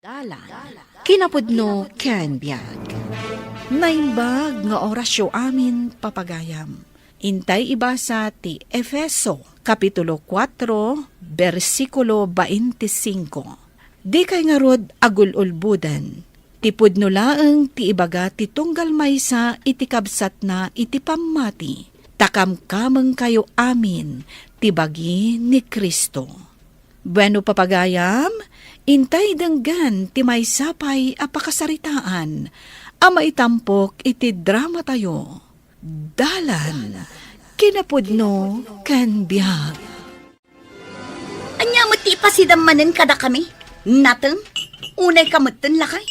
Dalan, kinapudno ken biag. Naimbag nga orasyo amin papagayam. Intay ibasa ti Efeso, Kapitulo 4, versikulo 25. Di kay nga rod agululbudan. Ti pudno laeng ti ibaga ti tunggal maysa iti kabsat na iti pammati. Takamkameng kayo amin ti bagi ni Kristo. Bueno papagayam, intay denggan ti may sapay apakasaritaan, ama itampok iti drama tayo. Dalan, kinapudno ken biag. Anya mo ti pasidamanen kada kami? Nateng, unay kamutten lakay.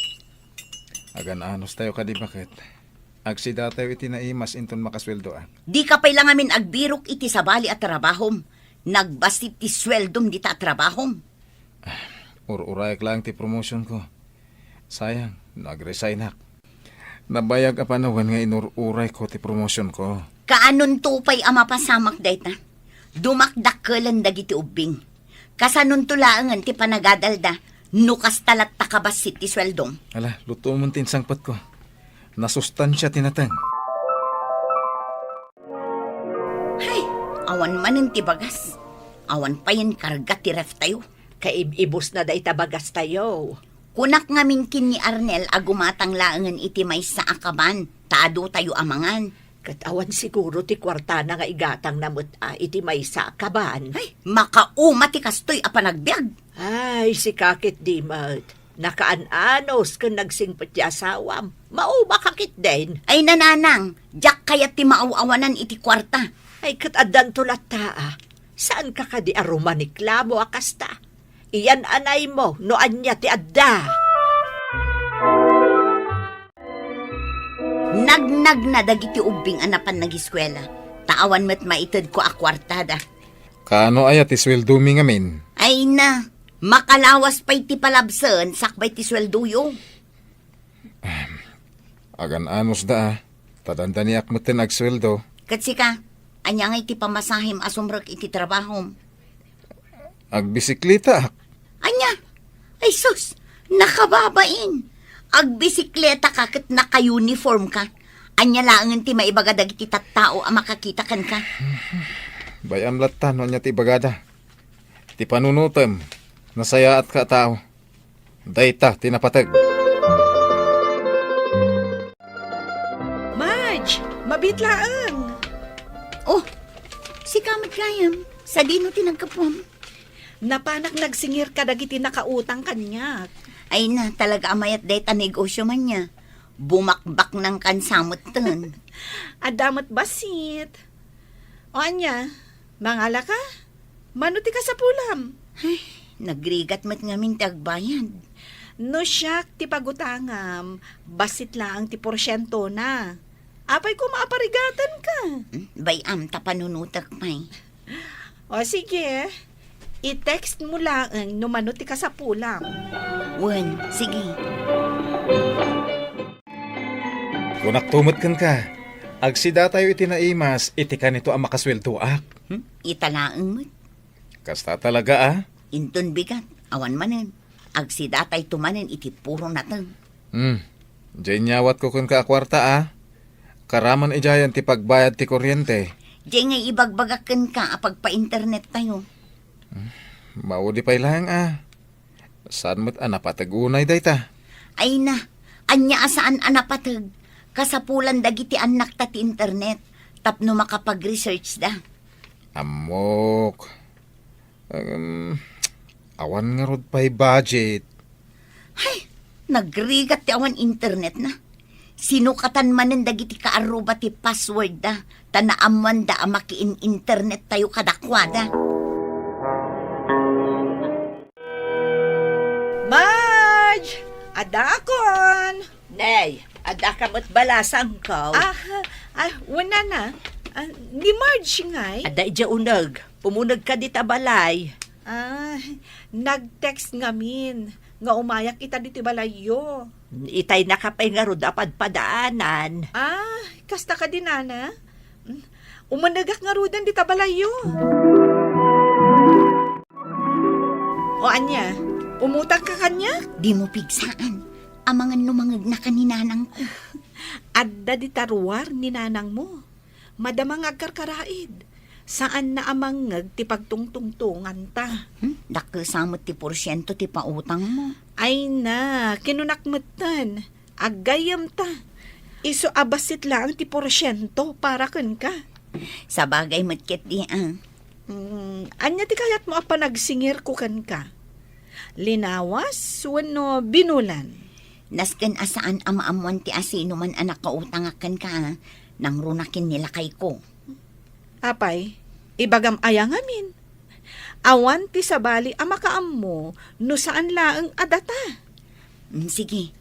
Agan anos tayo kadi bakit? Agsida tayo iti naimas inton makasweldo ah. Di ka pay lang amin agbirok iti sabali at trabahom. Nagbasit ti sweldom di ta trabahom. Ur-urayag lang ti promotion ko. Sayang, nag-resign ak. Nabayag apanawan nga inururay ko ti promotion ko. Kaanon tupay ama pasamak dayta. Dumakdakkelan dagiti ubing. Kasanon tulaangan ti panagadalda. Nukas talat takabasit ti sweldom. Ala, luto mong tinsangpat ko. Nasustansya tinatang. Hay, awan manin ti bagas. Awan pa yan karga ti ref tayo. Kaibibos na day tabagas tayo. Kunak nga minkin ni Arnel agumatang laangan iti may sa akaban. Taado tayo amangan. Katawan siguro ti kwarta na nga igatang namut iti may sa kaban. Ay, makauma ti kastoy apanagbiag. Ay, si kakit di mat. Nakaan-anos kung nagsingpot ti asawam. Mauma kakit din. Ay nananang, jak kayat ti maawawanan iti kwarta. Ay katadan tulat taa. Saan ka ka di arumaniklamo akasta? Iyan anay mo, no anya ti adda. Nagnag na dagiti ubing anapan nagiskwela. Taawan met maitid ko a kwartada. Kaano ayat ti sweldo mi ngamin? Ay na, makalawas pa'y ti palabsen, sakbay ti swelduyo. Agan anos da ah. Tadandaniak mo tin agsweldo. Katsi ka, anya nga iti pamasahim asumrek iti trabahom. Agbisiklita ak. Anya, ay sus, nakababain. Agbisikleta ka kat naka-uniform ka. Anya laangan ti maibaga dagiti tattao ang makakita kan ka. Bayam latan anya ti bagada. Ti panunutem. Nasaya at ka tao. Dayta, tinapatag. Marge, mabitlaang. Oh, si Kamat Gayam, sa dino tinagkapwam. Napanak nagsingir ka dagiti nakautang kanya. Ay na, talaga amayat dayta negosyo man niya. Bumakbak ng kansamot ten. Adamat basit. O anya, mangala ka? Manuti ka sa pulam. Ay, nagrigat mat ngamin tagbayan. No siyak ti pagutangam, basit lang ti porsyento na. Apay ko maaparigatan ka. Bayam, tapanunutak pa'y. O sige, i-text mo lang no manuti ka sa pulam. Wen, sige. Kunak tumot kan ka. Agsida tayo iti naimas, iti ka nito ang makasweldo ak. Italaang mo. Kasta talaga ah. Inton bigat, awan manen. Agsidatay tumanen iti puro natin. Diyan nyawat ko kun ka kwarta ah. Karaman ijayan ti pagbayad ti kuryente. Diyan nga ibagbagakan ka apag pa-internet tayo. Maudi pa'y lang ah. Saan mo't anapatagunay dayta? Ay na, anya asaan anapatag. Kasapulan dagiti anak ta ti internet. Tapno makapag-research da. Amok. Awan nga rod pa'y budget. Ay, nagrigat ti awan internet na. Sinukatan manen dagiti kaaruba ti password da. Tanaaman da amakiin internet tayo kadakwada. Marge! Adakon! Nay, adda ka mo't balasang ko. Wala na. Ni Marge ngay. Adda ija unag. Pumunag ka di tabalay. Nag-text ngamin. Nga umayak kita dito balayo. Itay nakapay nga rod apad padaanan. Kasta ka din, Ana? Umanagak nga rudan dita balayo. O anya, Umutang ka kanya? Di mo pigsaan. Amangan numangag na kaninanang ko. Adda di tarwar ni nanang mo. Madamang agkarkaraid. Saan na amangag ti pagtungtungtungan ta? Dakasamot ti porsyento ti pautang mo. Ay na, kinunakmatan. Agayam ta. Iso abasit lang ti porsyento para kan ka. Sa bagay matkit di Anya ti kayat mo apa nagsingir ko kan ka. Linawas, wano binulan. Nasken asaan amaamuan ti asino man anak kautangakan ka, nang runakin nila kay ko. Apay, ibagam ayang amin. Awan ti sabali amakaam mo, no saan laang adata. Sige,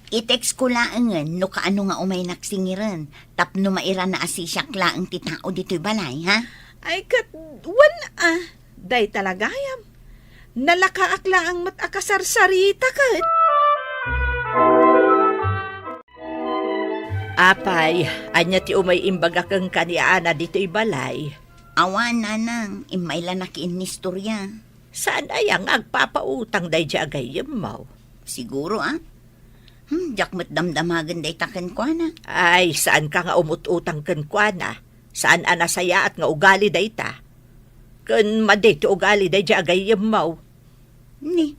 i-text ko laangan no kaano nga umay naksingiran, tapno maira na asisyak laang ti tao dito'y balay, ha? Ay kat, day talagayam. Nalakaakla ang matakasarsarita kat. Apay, anya ti umay imbaga kang kaniana dito'y balay. Awan nanang, imayla na kiinistorya. Saan ayang agpapautang day jagayem mo? Siguro jakmat damdamagan day taken ko na. Ay, saan ka nga umututang kan kwa na? Saan anasaya at nga ugali day ta? Kan maday ti ugali day jagayem mo. Ni,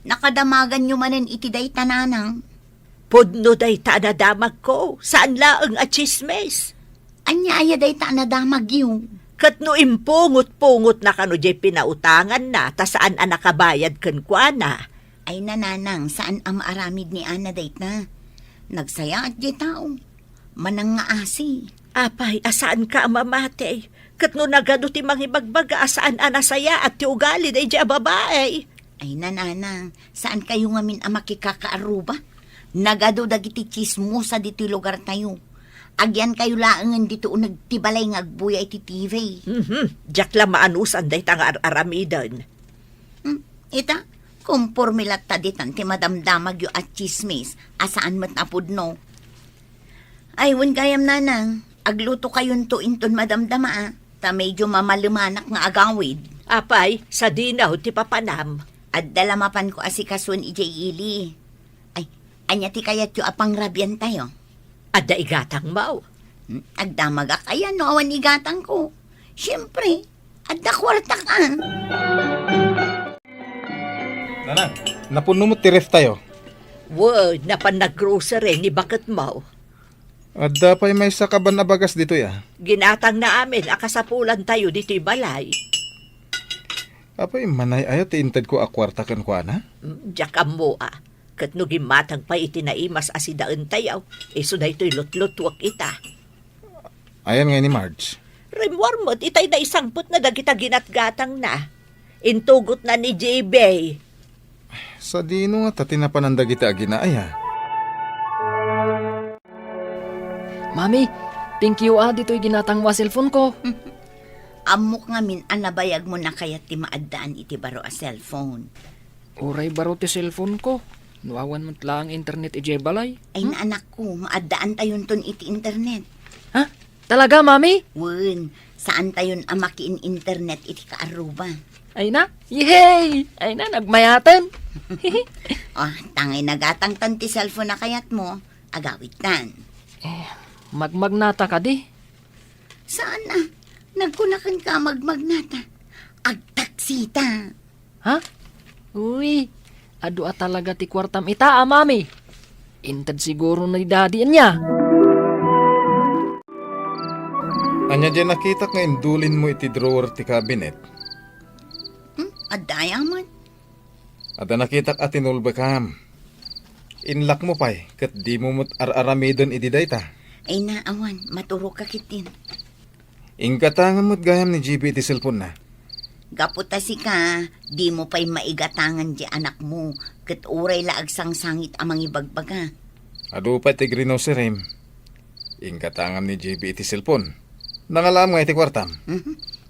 nakadamagan nyo manen iti day tananang. Pudno day ta nadamag ko. Saan laang at chismes? Anya aya day ta nadamag yung. Kat no impungot-pungot na kano jay pinautangan na, ta saan ang nakabayad kan kwa na? Ay nananang, saan ang maaramid ni Ana day na? Nagsaya at jay tao. Manang nga asi. Apay, asaan ka mamate? Kat no nagado ti mangibagbaga, asaan anasaya at ti ugali day jay babae? Ay nananang, saan kayo ngamin ang makikakaaruba? Nagado dagiti chismosa dito lugar tayo. Agyan kayo laangan dito o nagtibalay nga agbuya iti TV. Diyak lang maanusan day tang aramidon. Ita, kumpor milat taditan ti madamdamag yu at chismis, asaan matapod no. Ay, wan gayam nanang, agluto kayon to inton madamdama ta medyo mamalumanak nga agawid. Apay, sa dinaw ti papanam. At dalamapan ko asikasuan ijay ili. Ay, anya ti kayat yu apang rabyan tayo. Adda igatang mau. Agdamaga kaya no awan igatang ko. Siyempre, adda kwarta ka. Nanang, napuno mo ti ref tayo. Word, napan nag-grocery ni bakit mau. Adda pa'y may sakaban na bagas dito ya. Ginatang na amin, akasapulan tayo dito'y balay. Apay manay ayo ti inted ko akwarta kan kwa na. Diyak mo Kat no gimatang pa itinaimas asidaan tayaw, iso na ito'y lutlutwak ita. Ayan nga ni Marge. Rimwar mo't itay na isangpot na dagita ginatgatang na. Intugot na ni JB. Sa dino nga tatinapananda kita aginaaya. Mami, thank you dito'y ginatang wa cellphone ko. Amok nga min anabayag mo na kaya ti maadaan iti baro a cellphone. Uray baro ti cellphone ko. Nuawan mo lang internet ije balay. Ay na anak ko, maadaan tayon ton iti internet. Ha? Talaga, mami? Wen, saan tayon ang makiin internet iti kaaruba? Ay na? Yehey! Ay na, nagmayatan. Tangay nagatang tan ti cellphone na kayat mo, agawit tan. Magmagnata ka di. Saan na? Nagkunakan ka magmagnata. Agtaksita. Ha? Uy, adu talaga ti kwartam ita, mami. Intad siguro na daddy niya. Anya dyan nakita nga indulin mo iti drawer ti cabinet. Adaya man. Ada nakita at inulba kam. Inlak mo pa'y, kat di mo mo't aramidon iti dayta. Ay na awan, maturo ka kitin. Ingkatangan mo't gayam ni GB iti cellphone na. Gaputa si ka, di mo pa'y maigatangan di anak mo, kat uray laag sang-sangit amang ibagbaga. Ado pa ti grino si Rim. Ingkatangan ni GB iti cellphone. Nangalam nga iti kwartam.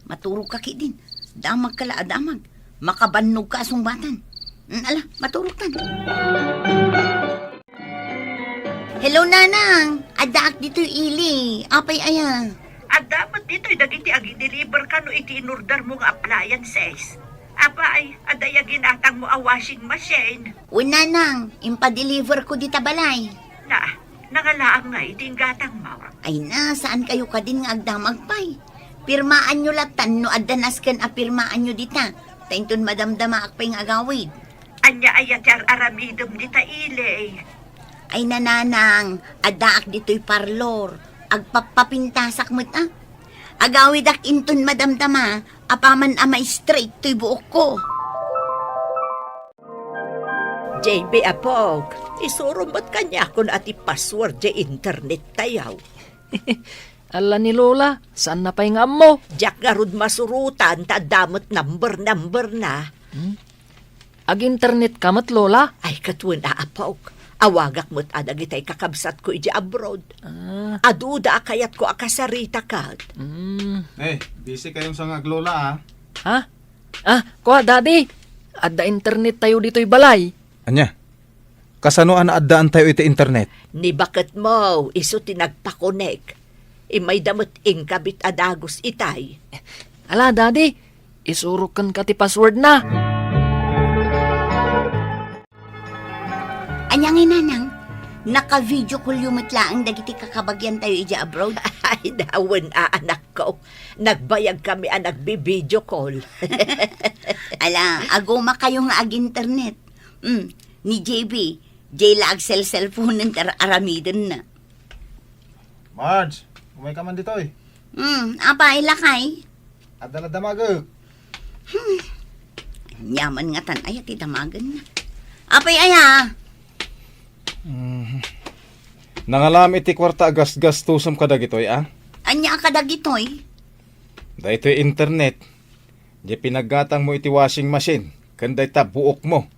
Maturo ka kitin. Damag kala adamag. Makabannog ka asumbatan. Ala, maturok tan. Hello, nanang. Adaak dito'y ili. Apay aya. At dapat dito'y dagiti agi-deliver ka no iti inordar mo nga appliances. Abay, adaya ginatang mo a washing machine. Una nang, impa-deliver ko dita balay. Na, nangalaang nga iting gatang mo. Ay na, saan kayo ka din nga agdamag pay? Pirmaan nyo latan no adanas kan a pirmaan nyo dita. Tainton madamdama akpay nga agawid. Anya ayatyar aramidom dita ile. Ay nananang, adaak dito'y parlor. Agpapapintasak mo't Agawid ak inton madamdama, apaman amay straight to'y buok ko. JB Apog, isurumot kanya kung ati password di internet tayaw. Ala ni Lola, saan na pa'y nga mo? Diyak nga rod masurutan, tadamot number na. Ag internet kamat Lola? Ay katun Apog, awagak mo't adag itay kakabsat ko iji abroad. Ah, Aduda kayat ko akasarita ka. Eh, busy kayong sa ngaglola ha? Kuha daddy. Adda internet tayo dito'y balay. Anya, kasano na addaan tayo iti internet? Ni bakit mo, iso tinagpakonek. Imay damot ingkabit adagos itay. Ala daddy, isurukan ka ti password na. Anyangin nanang, naka-video call yumatla ang dagiti kakabagyan tayo ija abroad. Ay, dawan anak ko. Nagbayag kami ang nagbi-video call. Ala, aguma kayo nga ag-internet. Ni JB, Jayla ag cellphone ng aramidon na. Marge, umay ka man dito eh. Apa ilakay? Adala damagag. Yaman nga tan, ay, ati damagan na. Apay aya, Nangalam iti kwarta agas-gastusom ka dagitoy anya ka dagitoy? Dahito'y internet. Di pinaggatang mo iti washing machine. Kanday ta buok mo.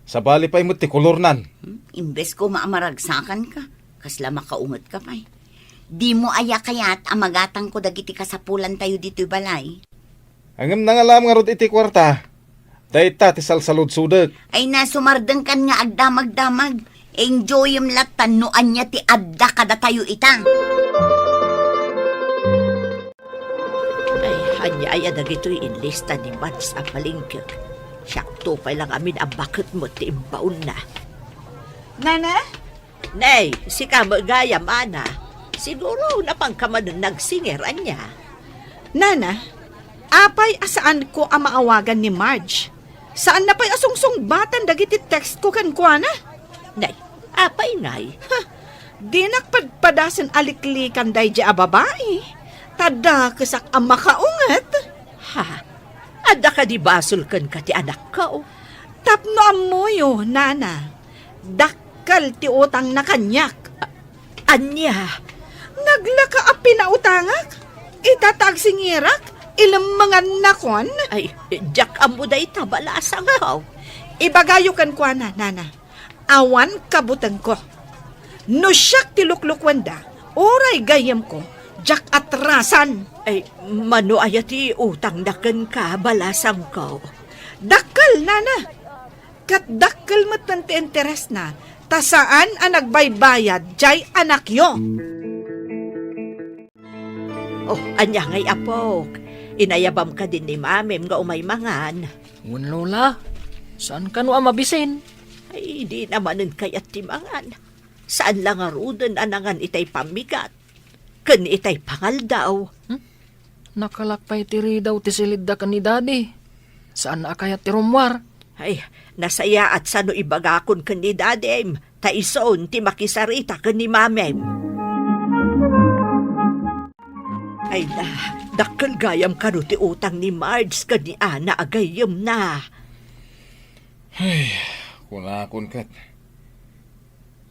Sa bali pa'y mo ti kulornan. Imbes ko maamaragsakan ka, kasla makaungot ka pa'y. Di mo aya kayat amagatang ko dagiti kasapulan tayo dito'y balay. Hangam nangalam nga rod iti kwarta. Dahita ti salsalod sudag. Ay nasumardeng kan nga agdamag-damag. Enjoy yung latan no anya ti adda kada tayo itang. Ay, hanya ay dagito'y inlista ni Mads ang palingkik. Siyakto pa lang amin ang bakit mo timbaon na. Nana? Nay, si kamagaya mana. Siguro napangkamanon nagsingeran niya. Nana, apay asaan ko ang maawagan ni Marge? Saan na pa'y asungsung-batan dagiti text ko kan kuana? Nay, apay nay. Di nakpadpadasan aliklikan day di a babae. Tada kasak ang makaungat. Ha? Ada ka di basol kan ka ti anak ko. Tapno amoyo, Nana. Dakkal ti utang na kanyak. Anya, Naglaka a pinautangak. Itatag singirak. Ilang mga nakon. ay, jak amuday tabalasang ko. Ibagayo kan kuana, Nana. Awan kabutan ko. No siyak ti luklukwanda. Oray gayam ko. Jak atrasan. Ay, mano ayati utang daken ka balasang ko. Dakkel, Nana. Kat dakkel matan ti interes na. Ta saan ang nagbaybayad jay anak yo. Oh, anya ngay apok. Inayabam ka din ni mamem nga umay mangan. Wan Lola, saan ka no amabisin? Ay, di namanin kayat timangan. Saan lang arudan anangan itay pamigat. Kan itay pangal daw. Nakalakpay tiri daw ti silid da ka ni daddy. Saan na kaya ti rumwar? Ay, nasaya at sano ibagakon kan ni dadem. Taison ti makisarita kan ni mamem. Ay na, dakkel gayam kano ti utang ni Marge kan ni Ana agayam na. Kunakon kat.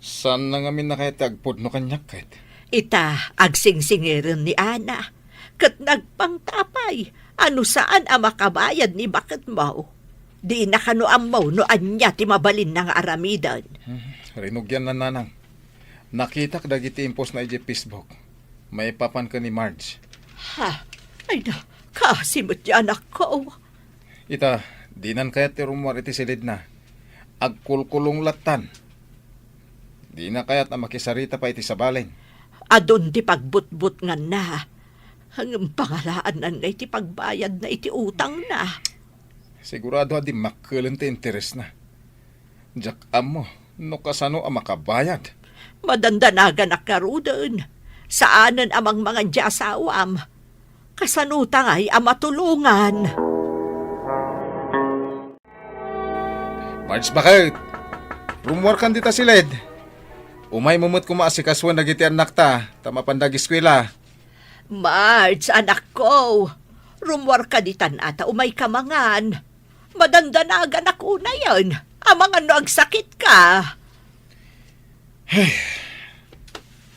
Saan na ngamin na kaya tagpod no kanyak kat? Ita, agsingsingirin ni Ana. Kat nagpangtapay, ano saan ang makabayad ni bakit mo? Di na kano amaw no anya ti mabalin ng aramidan. Rinugyan na nanang. Nakita ka dagiti impos na iji Facebook. May papan ka ni Marge. Ha? Ay na, kasimot niya anak ko. Ita, dinan kaya ti rumwar iti silid na. Agkulkulong latan. Di na kaya't na makisarita pa iti sabaleng. Adon ti pagbutbut nga na. Hanggang pangalaan na iti pagbayad na iti utang na. Sigurado di makalan ti interes na. Jak amo, no kasano ang makabayad. Madandanagan na karudan. Saanan amang mga asawam. Kasanuta nga'y amatulungan. Marge, bakit? Rumor kan dita si Led. Umay mumut kumaasikaswan na giti anak ta, tama pandag eskwela. Marge, anak ko. Rumwar ka ditan ata umay kamangan. Madandanagan ako na yan. Amang ano ang sakit ka.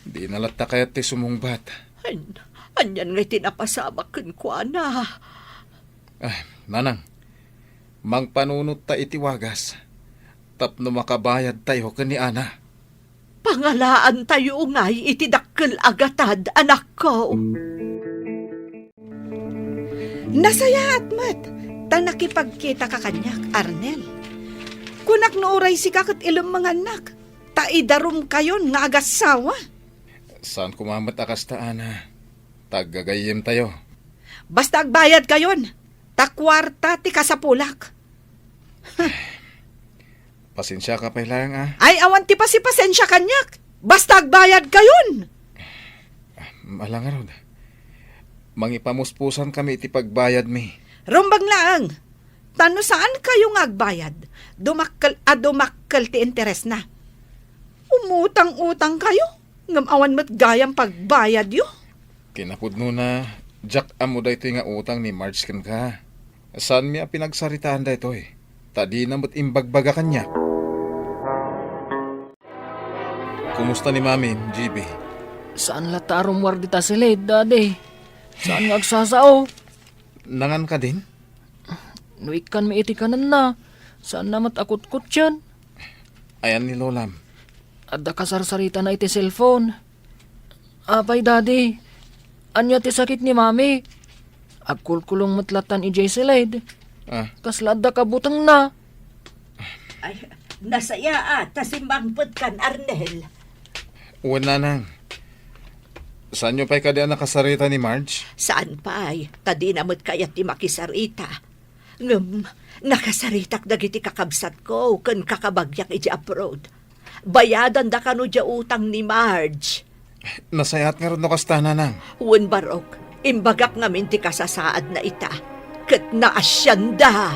Di nalata kaya ti sumungbat. Anyan nga'y tinapasama ko na. Nanang, mang panunot ta itiwagas. Tapno makabayad tayo kani Ana. Pangalaan tayo nga'y itidakkel agatad, anak ko. Nasaya at mat, ta nakipagkita ka kanyak, Arnel. Kunak nooray si kakat ilang mga anak, ta idarum kayon nga agasawa. Saan kumamat akas ta Ana? Taggagayim tayo. Basta agbayad kayon, ta kwarta ti kasapulak. Pasensya ka pa lang Ay awan ti pasipasensya kanyak, basta agbayad kayon. Malangarod. Mangipamuspusan kami iti pagbayad mi. Rumbang laang, tano saan kayo nga agbayad? Dumakkel ti interes na. Umutang-utang kayo, ngamawan mo't gayang pagbayad yo. Kinapudno na, Jack amo da ito nga utang ni Marge kan ka. Saan mi pinagsaritaan da ito eh? Tadi na mo't imbagbaga kanya. Kumusta ni Mami, GB? Saan lata rumwar dita si Led, Daddy? Saan nga agsasao? Nangan ka din? Nuikan mi iti kanan na. Saan namat akot-kot yan? Ayan ni Lolam. Adda kasarsarita na iti cellphone. Apay, Daddy. Anya ti sakit ni Mami. Agkulkulong matlatan ijay si Led. Kasla adda kabutang na. Ay, nasaya tasimbangpot kan, Arnel. Wala nang. Saan nyo pa'y kada nakasarita ni Marge? Saan pa'y? Tadi namot kayat ti makisarita. Nakasaritak dagiti kakabsat ko kan kakabagyak iti abroad. Bayadan da kano dya utang ni Marge. Nasayat nga rin no kastana nang. Wen barok, imbagak namin ti kasasaad na ita. Ket naasyanda.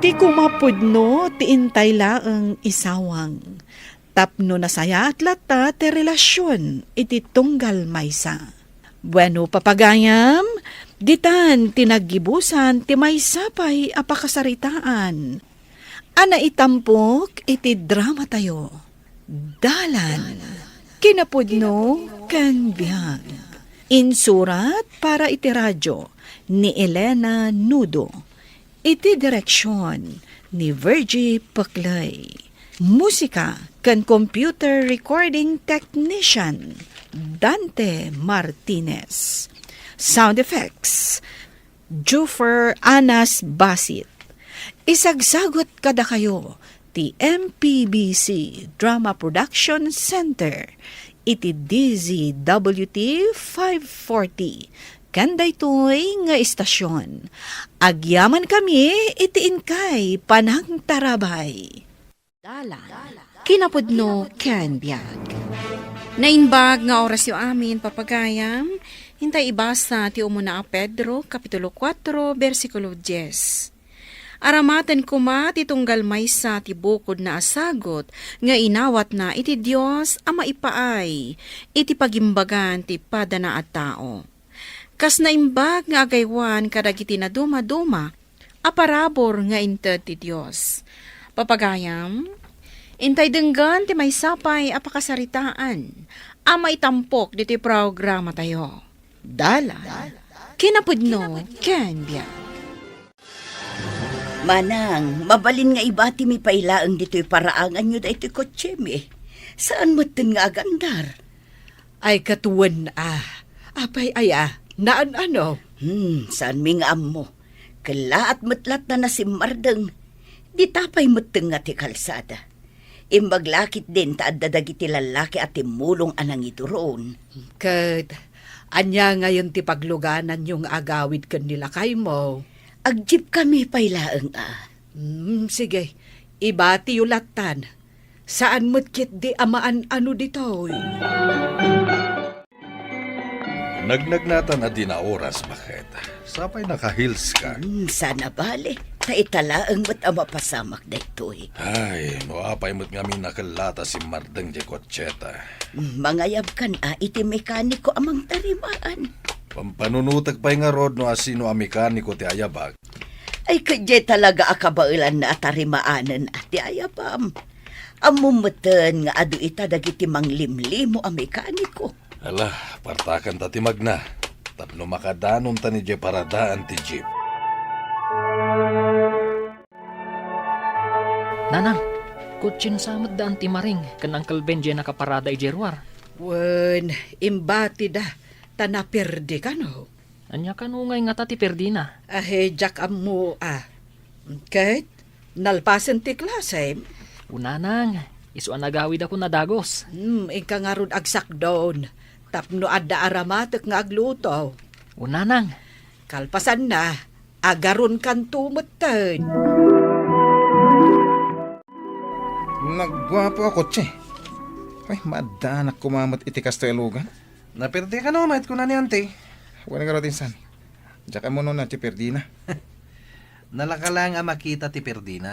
Ti kumapudno, ti intay laang isawang. Tapno nasaya at lata ti relasyon, iti tunggal maysa. Bueno papagayam, ditan tinaggibusan ti maysa pa'y apakasaritaan. Ana itampok iti drama tayo. Dalan, kinapudno ken biyag. Insurat para iti radyo ni Elena Nudo. Iti direksyon ni Virgie Paclay. Musika kan computer recording technician Dante Martinez. Sound effects Jufer Anas Basit. Isagsagot kada kayo ti MPBC Drama Production Center iti DZWT 540 kanday to'y nga istasyon. Agyaman kami iti inkay panang tarabay. Kinapudno ken biag. Nainbag nga oras yu amin papagayam, hintay ibasa ti umuna a Pedro, Kapitulo 4, versikulo 10. Aramatan kuma ti tunggal maysa ti bukod na asagot, nga inawat na iti Diyos a maipaay, iti pagimbagan ti padana at tao. Kas naimbag nga agaywan kadagiti na duma-duma, aparabor nga inted ti Diyos. Papagayam, intay denggan ti may sapay apakasaritaan, ama itampok diti programa tayo. Dala, kinapudno, ken biya. Manang, mabalin nga ibati mi pailaang dito'y paraangan nyo da ito'y kotse mi. Saan mo nga agandar? Ay katuwan apay naan ano? Saan mi nga amo? Kala at matlat na nasimardeng. Di tapay mateng nga ti kalsada. Imbaglakit din ta addadag iti lalaki at timulong anang ituroon. Ket, anya ngayon ti pagluganan yung agawid kan nila kay mo. Agjip kami pailaang Sige, ibati yulatan. Saan mo't kit di amaan ano dito? Nagnagnatan na din na oras, bakit? Sapay naka-heels ka. Sana bale, taitala ang mat ama pasamak na ito Ay, noapay mo't nga min nakalata si Mardeng de Cocheta. Mangayab kan iti mekaniko amang tarimaan. Pampanunutag pa'y nga rod no asino ang mekaniko ti ayabag. Ay kadya talaga akabailan na atarimaanan ati ayabam. Amumutan nga adu ita dagiti manglimlimo ang mekaniko. Ala, partakan ta ti magna. Tapno makadanom ta ni Jeep paradaan ti Jeep. Nanang, kutsin samad daan ti maring, kan Uncle Benji nakaparada ijerwar. Wen, imbati da. Tanapirdi ka no? Anya kanungay nga ta ti perdina. Jak mo Kahit, nalpasan ti klase. Unanang, isuan nagawid ako na dagos. Ika nga ron agsak doon. Tapno adda aramatek nga agluto. Unanang, Kalpasan na, agaron kan tumuten. Nagwapo ako, tse. Ay, madanak kumamat iti kasto elugan. Naperte ka no, mait ko na ni ante. Wala ka rotin san. Diyan mo nun na ti Perdina. Nalaka lang ang makita ti Perdina.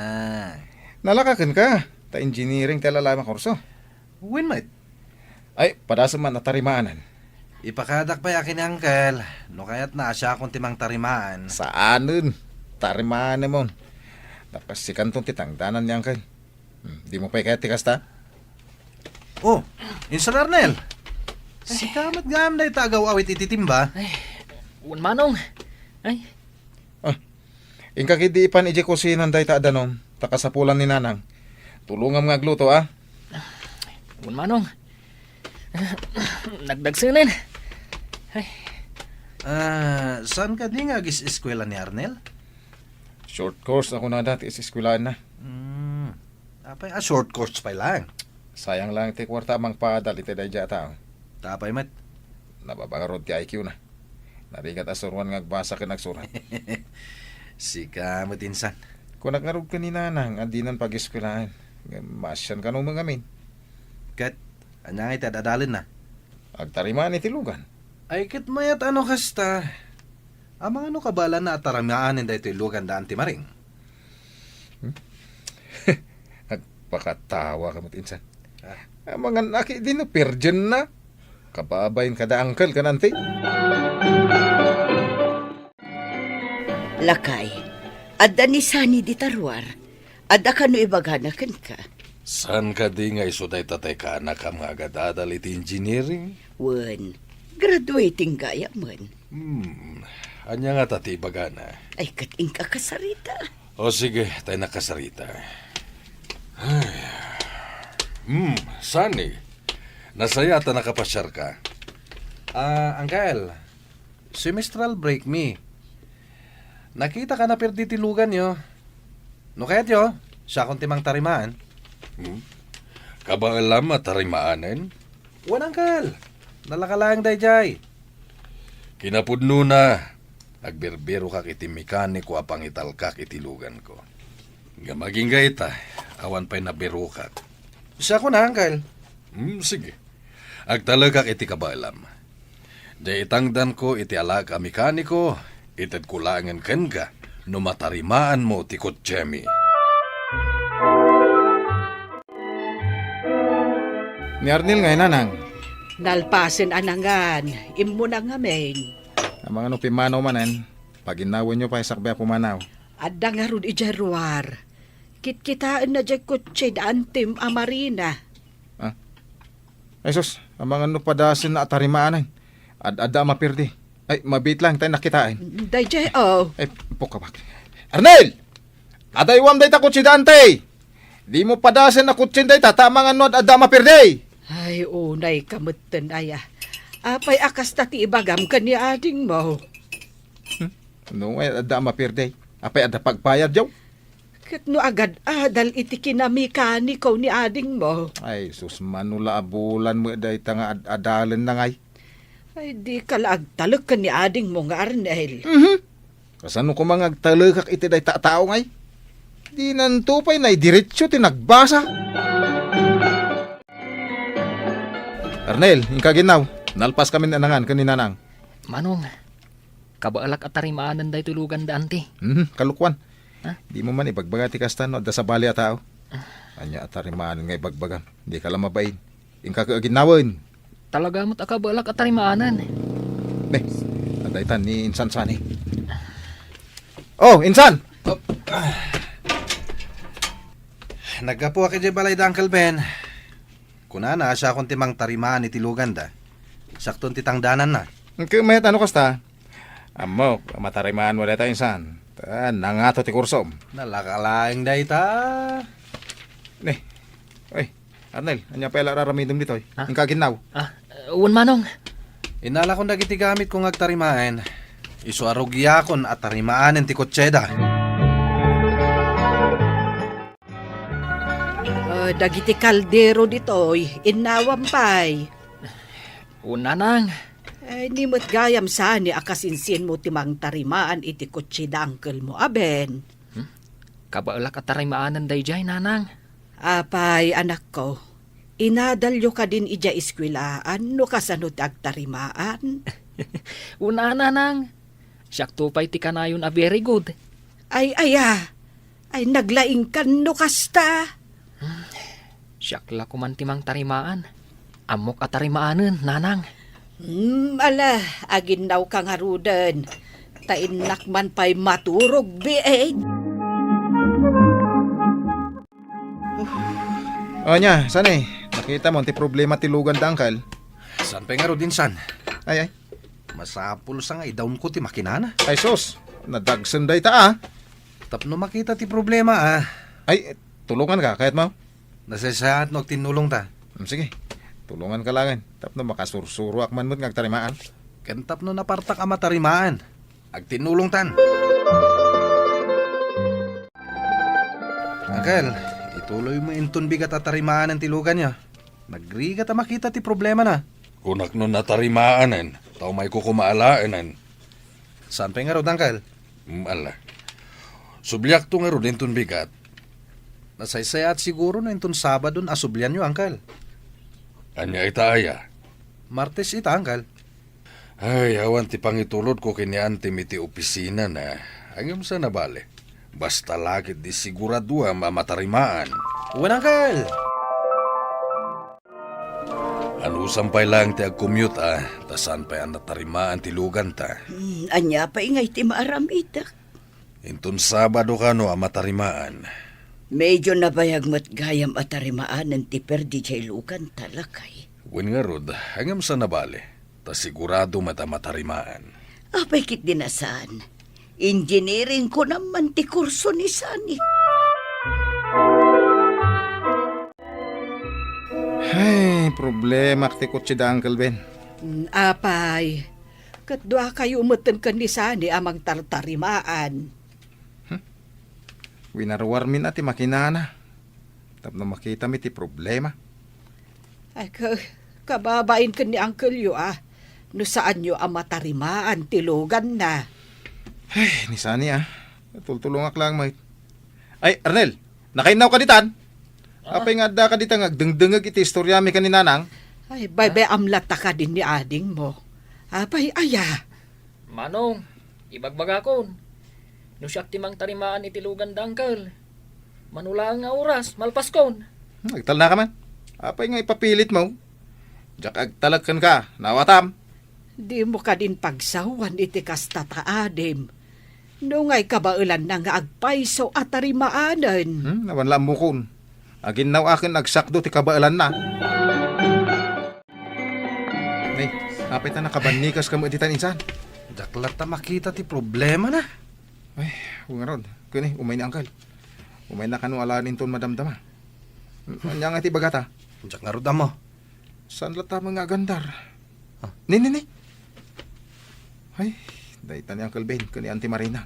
Nalakakan ka. Ta engineering talalama kurso. Win, mate. Ay, padasa man na tarimaanan. Ipakadak pa yakin ni Uncle. No kaya't na asya akong timang tarimaan. Saanin? Tarimaanan mo. Tapos si kantong titangdanan niya kay. Di mo pa kaya tikasta? Oh, Insan Arnel. Si kamat gam na itagaw awit ititimba. un manong. Ay, Ingka kidi ipan ije kusinan day ta danom. Takasapulan ni nanang. Tulungam nga gluto un manong. Nagdagsunin. Ay, Saan ka di nga eskwela ni Arnel? Short course ako na dati is eskwelahan na. Apay, short course pa lang. Sayang lang ti kwarta mang padal iti day tao. Tapay, mat. Nababangarod ti IQ na. Narigat asurwan nga agbasa ka nagsurat. Si kamat Insan. Kung nakarog ka ni nanang, adinan pag-eskwelahan. Masyan ka nung mga amin. Kat, anyang ita dadalin na. Agtarimaan iti lugan. Ay, kit mayat ano kasta. Amang ano kabala na ataramaanin da ito ilugan daan ti maring. Nagpakatawa ka matinsan. Ang mga naki din no, virgin na. Kababayin kada angkel ka nanti. Lakay, adda ni Sani di tarwar. Adda ka no ibaganakan ka. San ka di nga isuday tatay ka anak ang mga agadadal iti engineering? Wen, graduating gaya man. Anya nga tati bagana. Ay kating ka kasarita. O sige, tayo nakasarita. Ay. Sani, nasaya ta nakapasyar ka. Uncle, semestral break me. Nakita ka na perdi tilugan yo. No kaya't yo, siya kong timang tarimaan. Kabaalam tarimaanen? Wan, Uncle. Nalakalayang dayjay. Kinapudno na. Nagberbero kak iti mekaniko apang italkak itilugan ko. Gamaging gaita, awan pa'y nabero kak. Siya ko na, Uncle. Sige. Agtalagak iti kabaalam. Di itangdan ko iti alaga mekaniko, itad kulangan ken ka, no matarimaan mo ti Kotsemi. Ni Arnel ngay nanang. Nalpasin anangan, imo na nga men. Ang mga nupimanaw manan, pag inawan nyo pa isakbya pumanaw. Adda nga ron ijarwar. Kitkitaan na dyan kutsi daan tim amarina. Ay sus, ang mga nupadasin na atarimaanan. Adda mapirdi. Ay, mabit lang tayo nakitain. Dayjay, Ay, pukabak. Arnel! Adaywam day ta kutsi dante! Di mo padasin na kutsin day ta, tamang ano adda mapirdi! Ay, unay kamutan aya. Apay akas tati ibagam ka ni ading mo. Ano ay adda mapirdi? Apay adda pagpayad yaw? Kat no agad adal iti kinamikani ko ni ading mo. Ay, sus, manula abulan mo day ta nga adalin na ngay. Ay, di ka laag talog ka ni ading mo nga Arnel. Kasano ko mga agtalagak iti day tao ngay? Di nantupay na diretsyo tinagbasa. Arnel, yung kaginaw. Nalpas kami nanangan kanina nang. Manong, kabaalak at tarimaanan day tulugan da ante. Kalukwan. Ha? Di mo man ibagbaga ti kastan no da sa bali a tao. Anya at tarimaan nga ibagbagan. Di ka lang mabain. Yung kaginawan. Talaga mo't akabaalak at tarimaanan. Beh, adaytan ni Insan Sani. Oh, Insan! Nagkapo aki di balay da Uncle Ben. Kunana, siya akong timang tarimaan iti lugan da. Sakton titangdanan na. Kumayat ano kasta? Amok, matarimaan mo dito, Insan. Nangato ti kursom. Nalakalaing da ita. Ne, oy, Arnel, anya pala raramidom dito. Ha? Yung kaginaw. Uwan Manong. Inala kong dagiti gamit kong agtarimaan. Isu arugyakon at tarimaanen ti kotseda. Dagiti kaldero ditoy, inawampay. Una nang. Ni mo't gayam sani akasinsin mo timang tarimaan iti kutsi da uncle mo, aben. Kabaalak at tarimaanan day jay nanang. Apay, anak ko, inadalyo ka din ija iskwilaan no kasanot agtarimaan. Una nanang. Siyak tupay ti kanayon a very good. Ay, naglaing kan no kasta. Siyak la kuman timang tarimaan. Amok at tarimaanan, nanang. Ala, aginaw kang harudan. Tainak man pa'y maturog, bieg. O nya, sani? Nakita mo, ti problema ti lugan da, Uncle. San pa nga ro din san? Ay, Masapul sa nga idawn ko ti makinana. ay sus, nadagsan day ta Tapno makita ti problema Ay, tulungan ka, kahit mo. Nasasaat no tinulong ta. Sige, tulungan ka lang. Tapno makasursuruak man mo't ngagtarimaan. Kentap no napartak ang matarimaan. Agtinulong tan. Uncle, ituloy mo inton bigat at tarimaan ang tilugan niya. Nagrigat a makita ti problema na. Kunak no natarimaanan, tao may kukumaalaanan. Saan pa nga ro, Uncle? Ala. Subyak to nga ro din ton bigat. Nasaysayat siguro na inton Sabadon asublyan nyo, Uncle. Anya itaaya. Martes ita, Uncle. Ay, awan ti pangitulod ko kinianti miti opisina na. Hanggang sa nabale. Basta lakit di siguradua mamatarimaan. Uwan, Uncle! Ano sampay lang ti ag-commute tasan pa yan natarimaan ti lugan ta. Anya pa ingay ti maaramita. Inton Sabado ka no matarimaan. Medyo nabayag mat gayam at tarimaan ng tiper di jay lukan talakay. Wen nga rod, hanggang sa nabale. Ta sigurado matarimaan. Apay kit dinasaan. Engineering ko naman ti kurso ni Sani. Ay, problema ti kutsi da, Uncle Ben. Apay, katdwa kayo umutan ka ni Sani amang tartarimaan. Winarwarmin ati makinana. Tapno makita mi ti problema. Ay, kababain ka ni Uncle Yu no saan nyo ang matarimaan tilugan na. Ay, ni Sani Tultulungak lang, mate. Ay, Arnel, nakainaw ka ditan? Apay nga da ka ditang agdengdengag iti istorya mi kaninanang. Ay, bay amlata ka din ni ading mo. Apay, aya. Manong, ibagbaga kon. No siyak timang tarimaan itilugan da, Uncle. Manulang nga oras, malpas kon. Nagtal na ka man. Apay nga ipapilit mo. Diyak agtalagkan ka, nawatam. Di mo ka din pagsawan iti kasta taadim. Nungay kabailan na nga agpaiso at tarimaanan. Nawanla mo kun. Agin naw akin agsakdo ti kabailan na. Ay, apay ta nakabanikas ka mo editan insan. Daklat ta makita ti problema na. Ay, huwag nga rod. Kuni, umay ni Uncle. Umay na kanu alaan inton madamdama. Anya nga ti bagata. Diyak nga ro mo. Saan lata mga gandar? Ni. Ay, daitan ni Uncle Ben, kuni Auntie Marina.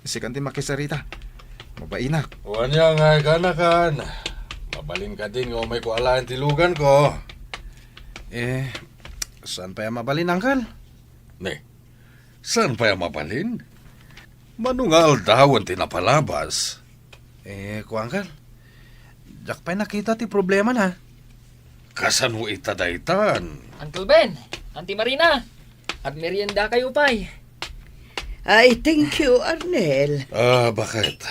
Si Auntie Makisarita. Mabainak. Wanya nga ganakan. Mabalin ka din o may kualaan ti lugan ko. Saan pa yan mabalin, Uncle? Ne, Saan pa mabalin? Manungal daw ang tinapalabas. Kuangkal, jak pa'y nakita ti problema na. Kasan mo itadaytan? Uncle Ben, Auntie Marina, at merienda kayo pa'y. Ay, thank you, Arnel. Bakit?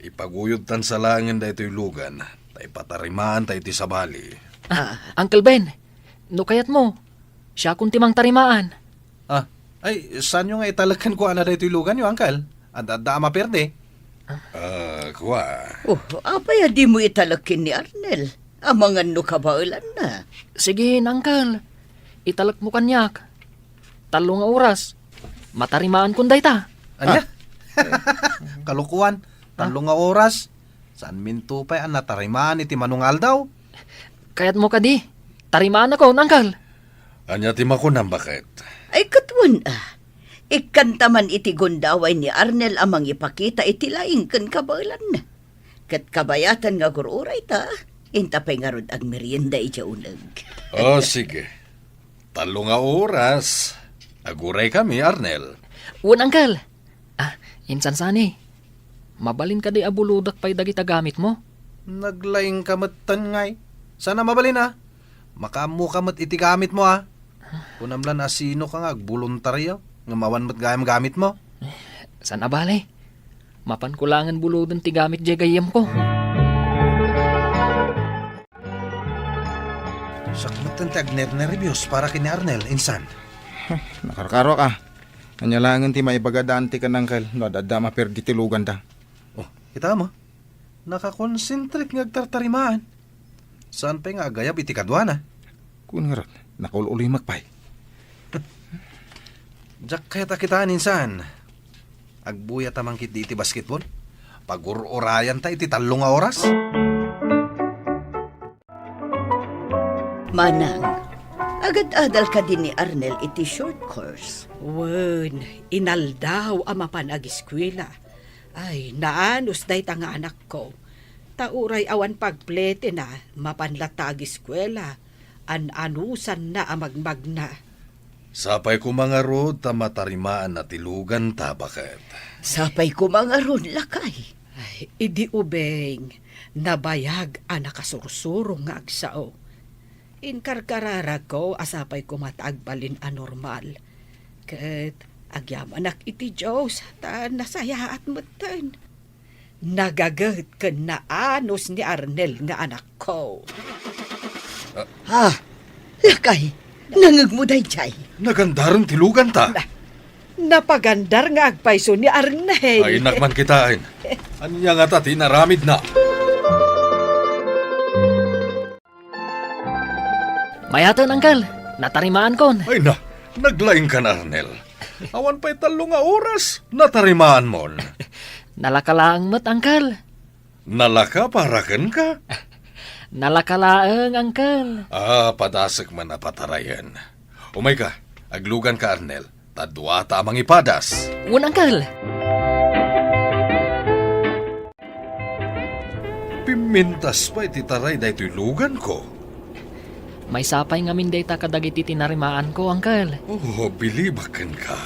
Ipaguyod tan sa langin da ito'y lugan. Tay patarimaan tay ti sabali. Uncle Ben, no kayat mo, siya kung timang tarimaan. Saan yung nga italakan ko na dito lugan yung angkal? Ada maperde. Kwa. Oh, apaya di mo italakin ni Arnel. Amangan no kabailan na. Sige, Uncle, italak mo kanyak. 3 nga oras, matarimaan kung dayta. Anya? Kalukuan. 3 nga oras. Saan minto pa'y ang natarimaan iti manungal daw? Kayat mo ka di, tarimaan ako, Uncle. Anya ti makunam bakit? Ay, katwan ikantaman iti gundaway ni Arnel amang ipakita iti laing kan kabailan na. Kat kabayatan nga gururay ta, intapay nga rod ang merienda iti unag. Sige. 3 nga oras. Aguray kami, Arnel. Uncle. Insan sani, mabalin ka di abuludak pa'y dagita gamit mo. Naglaing kamatan ngay. Sana mabalin Makamu kamat iti gamit mo Kunamlan sino ka nga voluntaryo nga mawan mat gayam gamit mo. Sana bale, mapankulangan buludan ti gamit di gayam ko. Sakmatan ti agner nervyos para kini Arnel, insan. Nakarkaro ka. Anyalangan ti maibagadaan ti kanangkal. No, dada maperdi ti lugan da. Kita mo, nakakonsentrate nga agtartarimaan. Saan pa nga agayab iti kadwana? Kung nga ron, nakululi magpay. Jak kaya takitaan insan. Agbuya tamangkit di iti basketball. Pag-urayan ta iti 3 nga oras. Manang, agad-adal ka din ni Arnel iti short course. Wen, inaldaw ang mapanag-eskwela. Ay, naanos day ta nga anak ko. Tauray awan pagplete na, mapanlatag eskwela. An-anusan na amagmag na. Sapay ko mga rod ta matarimaan na tilugan ta bakit? Sapay ko mga ron lakay. Ay, idi ubeng, nabayag ang nakasursuro nga agsao. Inkarkarara ko, asapay ko matagbalin anormal. Kat, agyamanak iti Diyos, ta nasaya at matan. Nagagat ka na anos ni Arnel nga anak ko. Lakay, nangagmuday chay. Nagandaran tilugan ta. Napagandar nga agpaiso ni Arnel. Ay nakman kitain. Anya nga ta tinaramid na. Mayatan, Uncle, natarimaan kon. Ay naglaing ka na, Arnel. Awan pa'y 3 nga oras. Natarimaan mon. Nalakalaang mat, Uncle. Nalaka parakan ka? Nalakalaang, Uncle. Padasag man na patarayan. Umay ka, aglugan ka, Arnel. Tadwa ta amang ipadas. Uncle. Pimintas pa ititaray na ito'y lugan ko. May sapay ngamin day ta kadagiti tinarimaan ko, Uncle. Bilibakan ka.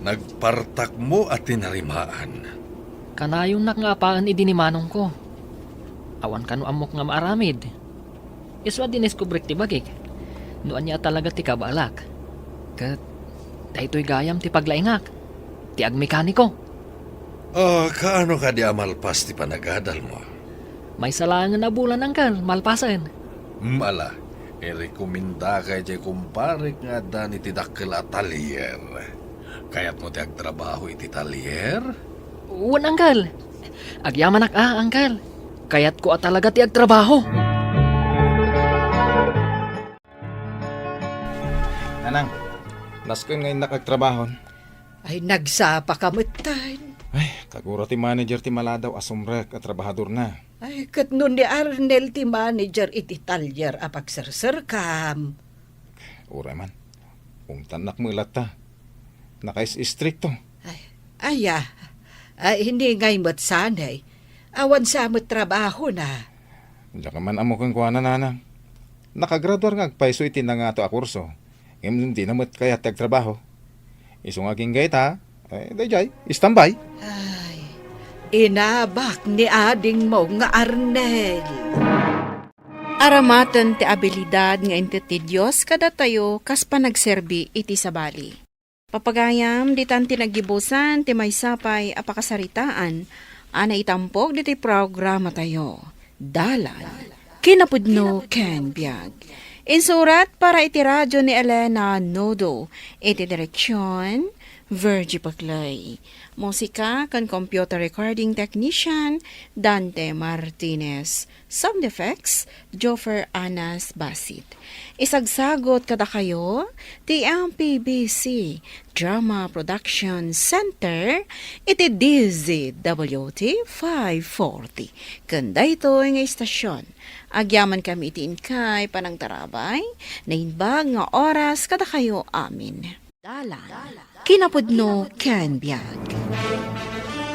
Nagpartak mo at tinarimaan. Kanayong nakngapaan idinimanong ko. Awan kanu amok nga maaramid. Iswa dineskubrek ti bagik. Noan niya talaga ti kabalak. Kat, daytoy gayam ti paglaingak. Ti agmekaniko. Kaano ka di amalpas ti panagadal mo? May salangan na bulan, Uncle, malpasan. Mala. Rekomenda kay jay kumparik nga dan iti dakkel atelier. Kayat mo ti agtrabaho iti atelier? Uncle. Agyaman Uncle. Kayat ko talaga ti agtrabaho. Nanang, naskon ngayon nakagtrabahon. Ay, nagsapa kamutan. Ay, kaguro ti manager ti maladaw asumrek at trabahador na. Ay, kat nun ni Arnel ti manager iti talyer apag kam. Uray man, tanak mo ilat ta. Nakais-istrikto. Ay, hindi ngay mo't sanay. Awan sa mo't trabaho na. Diyan ka man amo kang kuha na nanang. Nakagraduar nga agpaiso iti na nga to a kurso. Ngayon di na mo't kaya tagtrabaho. Isong aking gate ha. Dayjay, istambay. Ay, inabak ni ading mo nga Arnel. Aramatan ti abilidad nga iti ti Diyos kada tayo kas panagserbi iti sabali. Papagayam di tan tinagibusan ti maysapay apakasaritaan ana itampok di ti programa tayo. Dalan. Kinapudno ken biag. Insurat para iti radyo ni Elena Nodo. Iti direksyon Virgie Paclay. Musika kan computer recording technician Dante Martinez. Sound effects Joffer Anas Basit. Isagsagot kada kayo ti MPBC Drama Production Center iti DZWT 540. Kanda ito nga istasyon. Agyaman kami iti inkay panang tarabay na inbag nga oras kada kayo amin. Dalan. Kinapudno ken biag.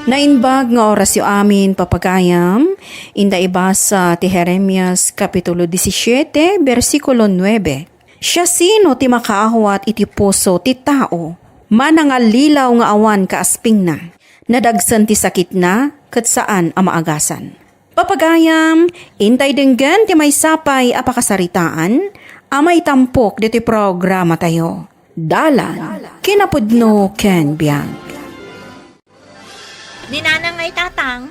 Nainbag nga oras yu amin papagayam, inda ibasa ti Jeremias Kapitulo 17, versikulo 9. Siya sino ti makaahwat iti puso ti tao, manangalilaw nga awan kaasping na, nadagsan ti sakit na, ket saan a maagasan. Papagayam, intay denggan ti maysapay apakasaritaan, amay tampok diti programa tayo. Dalan, kinapudno ken biag. Ninanang ay tatang.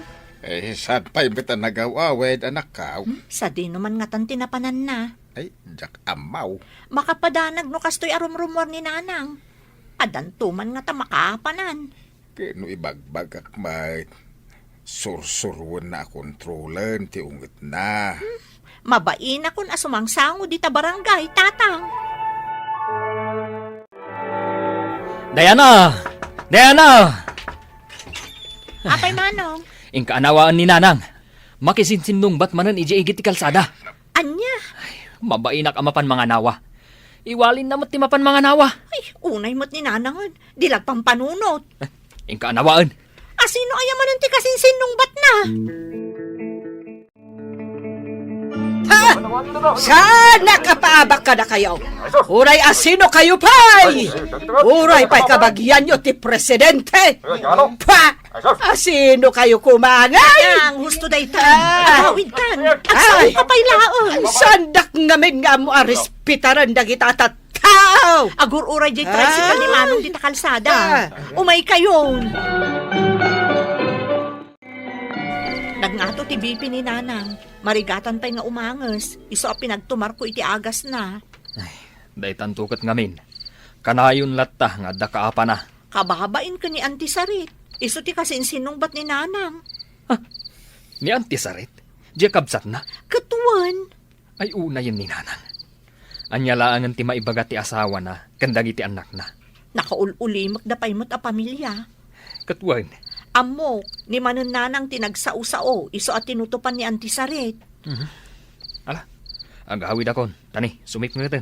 Saan pa imbita nagawawed anak ka? Sa di naman nga tan tinapanan na. Ay, jak amaw. Makapadanag no kastoy arumrumor ni nanang. Adan tuman nga ta makapanan. Kano ibagbagak may sursurwan na kontrolan ti ungit na. Mabain akon asumangsango di ta barangay, tatang. Diana! Diana! Apay manong. Inkaanawaan ni nanang. Makisinsinong ba't manan iji-igit ti kalsada. Anya? Mabainak amapan mga nawa. Iwalin na ti mapan mga nawa. Ay, unay mo't ni nanangan. Dilag pang panunot. Inkaanawaan. Asino ayaman ti kasinsinong bat na? Sana kapaabak ka na kayo. Uray asino kayo pay. Uray pa'y kabagyan nyo ti presidente. Pa! Asino kayo kumangay? Ang husto day tan. Agawid tan. Ay! Agsaw ka pa'y laon. Sandak ngamin nga mo arispitaran dagita tataw. Agur uray jay tricycle ni manong di ta kalsada. Umay kayon. Nagngato ti bipi ni nanang. Marigatan pa'y nga umangas. Iso a pinagtumar ko iti agas na. Day tantukat ngamin. Kanayon latta nga dakaapa na. Kababain ka ni Auntie Sarit. Iso ti kasinsinong bat ni nanang. Ni Auntie Sarit. Diya kabsat na. Katuan. Ay una yun ni nanang. Anyalaangan ti maibaga ti asawa na. Kandagi ti anak na. Nakaululi magdapay mo't a pamilya. Katuan. Amo, ni manon nanang tinagsao-sao. Iso at tinutupan ni Auntie Sarit. Ala, agawid akon. Tani, sumik mo natin.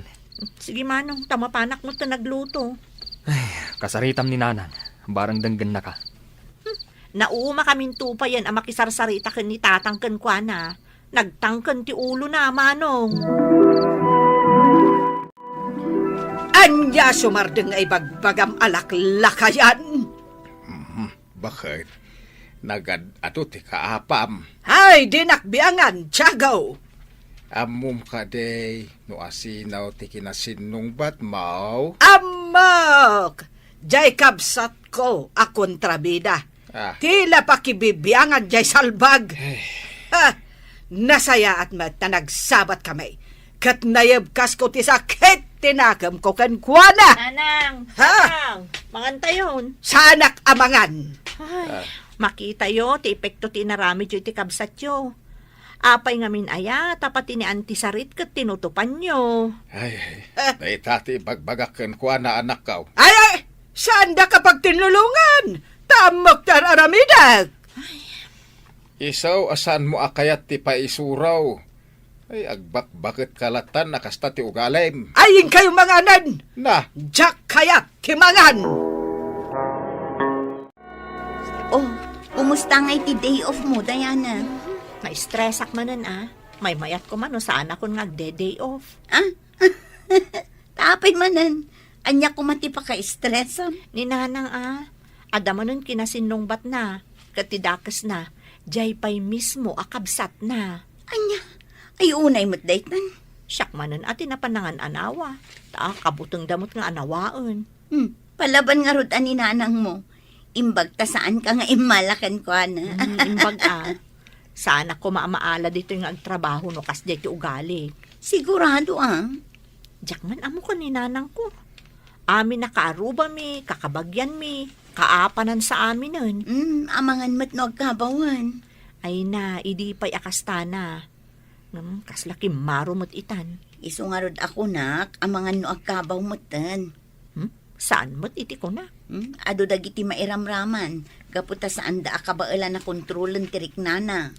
Sige manong, tamapanak mo ito nagluto. Kasaritam ni nanang. Barang danggan na ka. Nauuma kaming tupayan ang makisarsarita kan ni tatangkan kwa na. Nagtangkan ti ulo na, manong. Anya sumardeng ay bagbagam alaklakayan. Bakit? Nagad ato ti kaapam. Ay, dinakbiangan, tiyagaw. Amum ka day, no asinaw ti kinasinong bat mau. Amok! Jay kabsat ko, a kontrabida. Tila pakibibiangan jay salbag. Nasaya at nagsabat kami. Kat nayabkas ko ti sakit, tinakam ko kankwana. Nanang, Ha? mangantayon. Sanak amangan. Ay, makita yo, ti epekto ti narami jo iti kabsat yo. Apay ngamin aya, tapat ni Auntie Sarit kat tinutupan nyo. Ay, day tati bagbagakan ko na anak ka. Ay! Saan da kapag tinulungan? Tamok tar aramidag. Isaw, asan mo akayat ti paisuraw? Ay, agbak-bakit kalatan nakasta ti ugalim. Ayin kayo manganan. Na, Jak kaya timangan. Oh, kumusta nga iti day off mo, Diana? Na-stressak manan May mayat ko man o saan ako ngagde-day off. Tapay manan. Anya ko mati pa ka-stress. Ni nanang adama nun kinasinungbat na, katidakas na, jay pa'y mismo akabsat na. Anya, ay unay mo't daytan. Siyak manan ati napanangan anawa, ta kabutang damot nga anawaan. Palaban nga rod ani nanang mo. Imbag ta saan ka nga imalakan ko na. Imbag sana ko maamaala dito yung agtrabaho no kas dito ugali. Sigurado Diyak man amo ko ni nanang ko. Amin na kaaruba mi, kakabagyan mi, kaapanan sa amin nun. Amangan mo't no agkabawan. Ay na, idi pa'y akastana. Kaslaki maro mo't itan. Iso nga rod ako nak, amangan no agkabaw mo't tan. Saan mo't iti ko na? Ado dagiti mairamraman. Gaputa saan da akabaela na kontrolan tirik nana.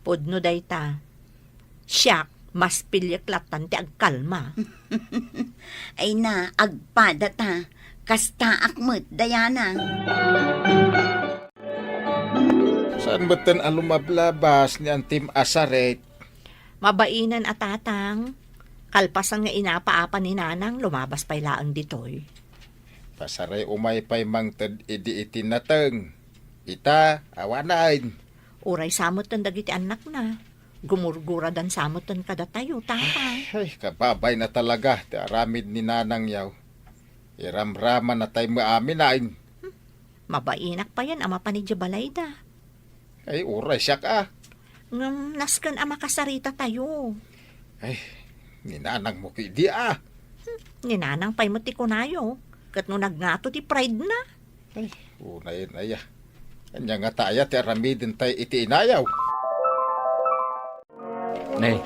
Podno dayta. Siyak, mas pilyaklatan ti agkalma. Ay na, agpada ta. Kasta akmet, Dayana. Saan batan alumablabas ni Antim Asaret? Mabainan atatang. Kalpasan nga inapaapa ni nanang, lumabas pa'y laang ditoy. Pasaray umay pa'y mangtad idi itinateng. Ita, awanain. Uray samot tan dagiti anak na. Gumurgura dan samot tan kada tayo, tatay. Ay, kababay na talaga. Ti aramid ni nanang yaw. Iramraman na tayo maaminain. Mabainak pa yan, ama pa ni Jabalayda. Ay, uray siya ka. Naskan ama kasarita tayo. Ay, ninanang mo kidi Ninanang pa'y mo ti kunayo. Kat no nagngato ti pride na. Ay, unayin ay. Kanya nga taya, ti aramidin tayo iti inayaw. Nay,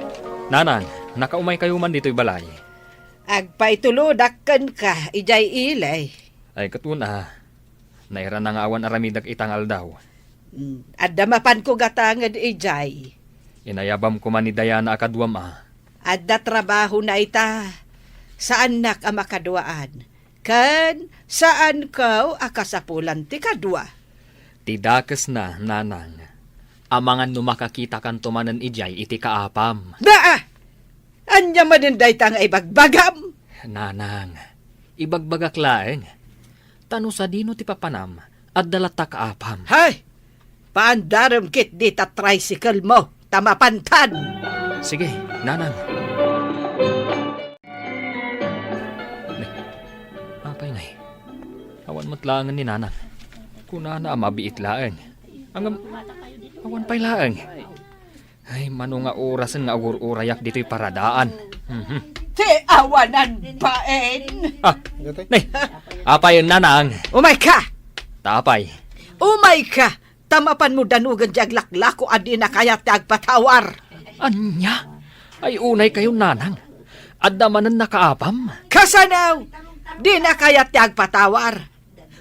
nanang, nakaumay kayo man dito'y balay. Agpay tuludakan ka, ijay ilay. Ay katuna, naira na nga awan aramidag itangal daw. At damapan ko gatangad ijay. Inayabam ko man ni Diana akadwam At da trabaho na ita. Saan nak ang makaduaan? Kan, saan ka akasapulan ti kadwa? Tidakas na, nanang. Amangan no makakita kan tumanan ijay iti kaapam. Daa! Anya maninday tang ibagbagam? Nanang, ibagbagak laeng. Tano sa dino ti papanam at dalata kaapam. Hay! Paandaram kit di ta tricycle mo, tamapantan! Sige, nanang. Apay ngay. Awan matlangan ni nanang. Kunana mabiit laeng. Awan pa'y laeng. Ay, mano nga orasan nga agur-urayak dito'y paradaan. Ti awanan paen! Nay, apay nanang. Umay ka! Tapay. Umay ka! Tamapan mo danugan jaglaklako adi na kaya tagpatawar. Anya? Ay unay kayo nanang. Adamanan nakaapam. Kasanaw! Di na kaya tagpatawar.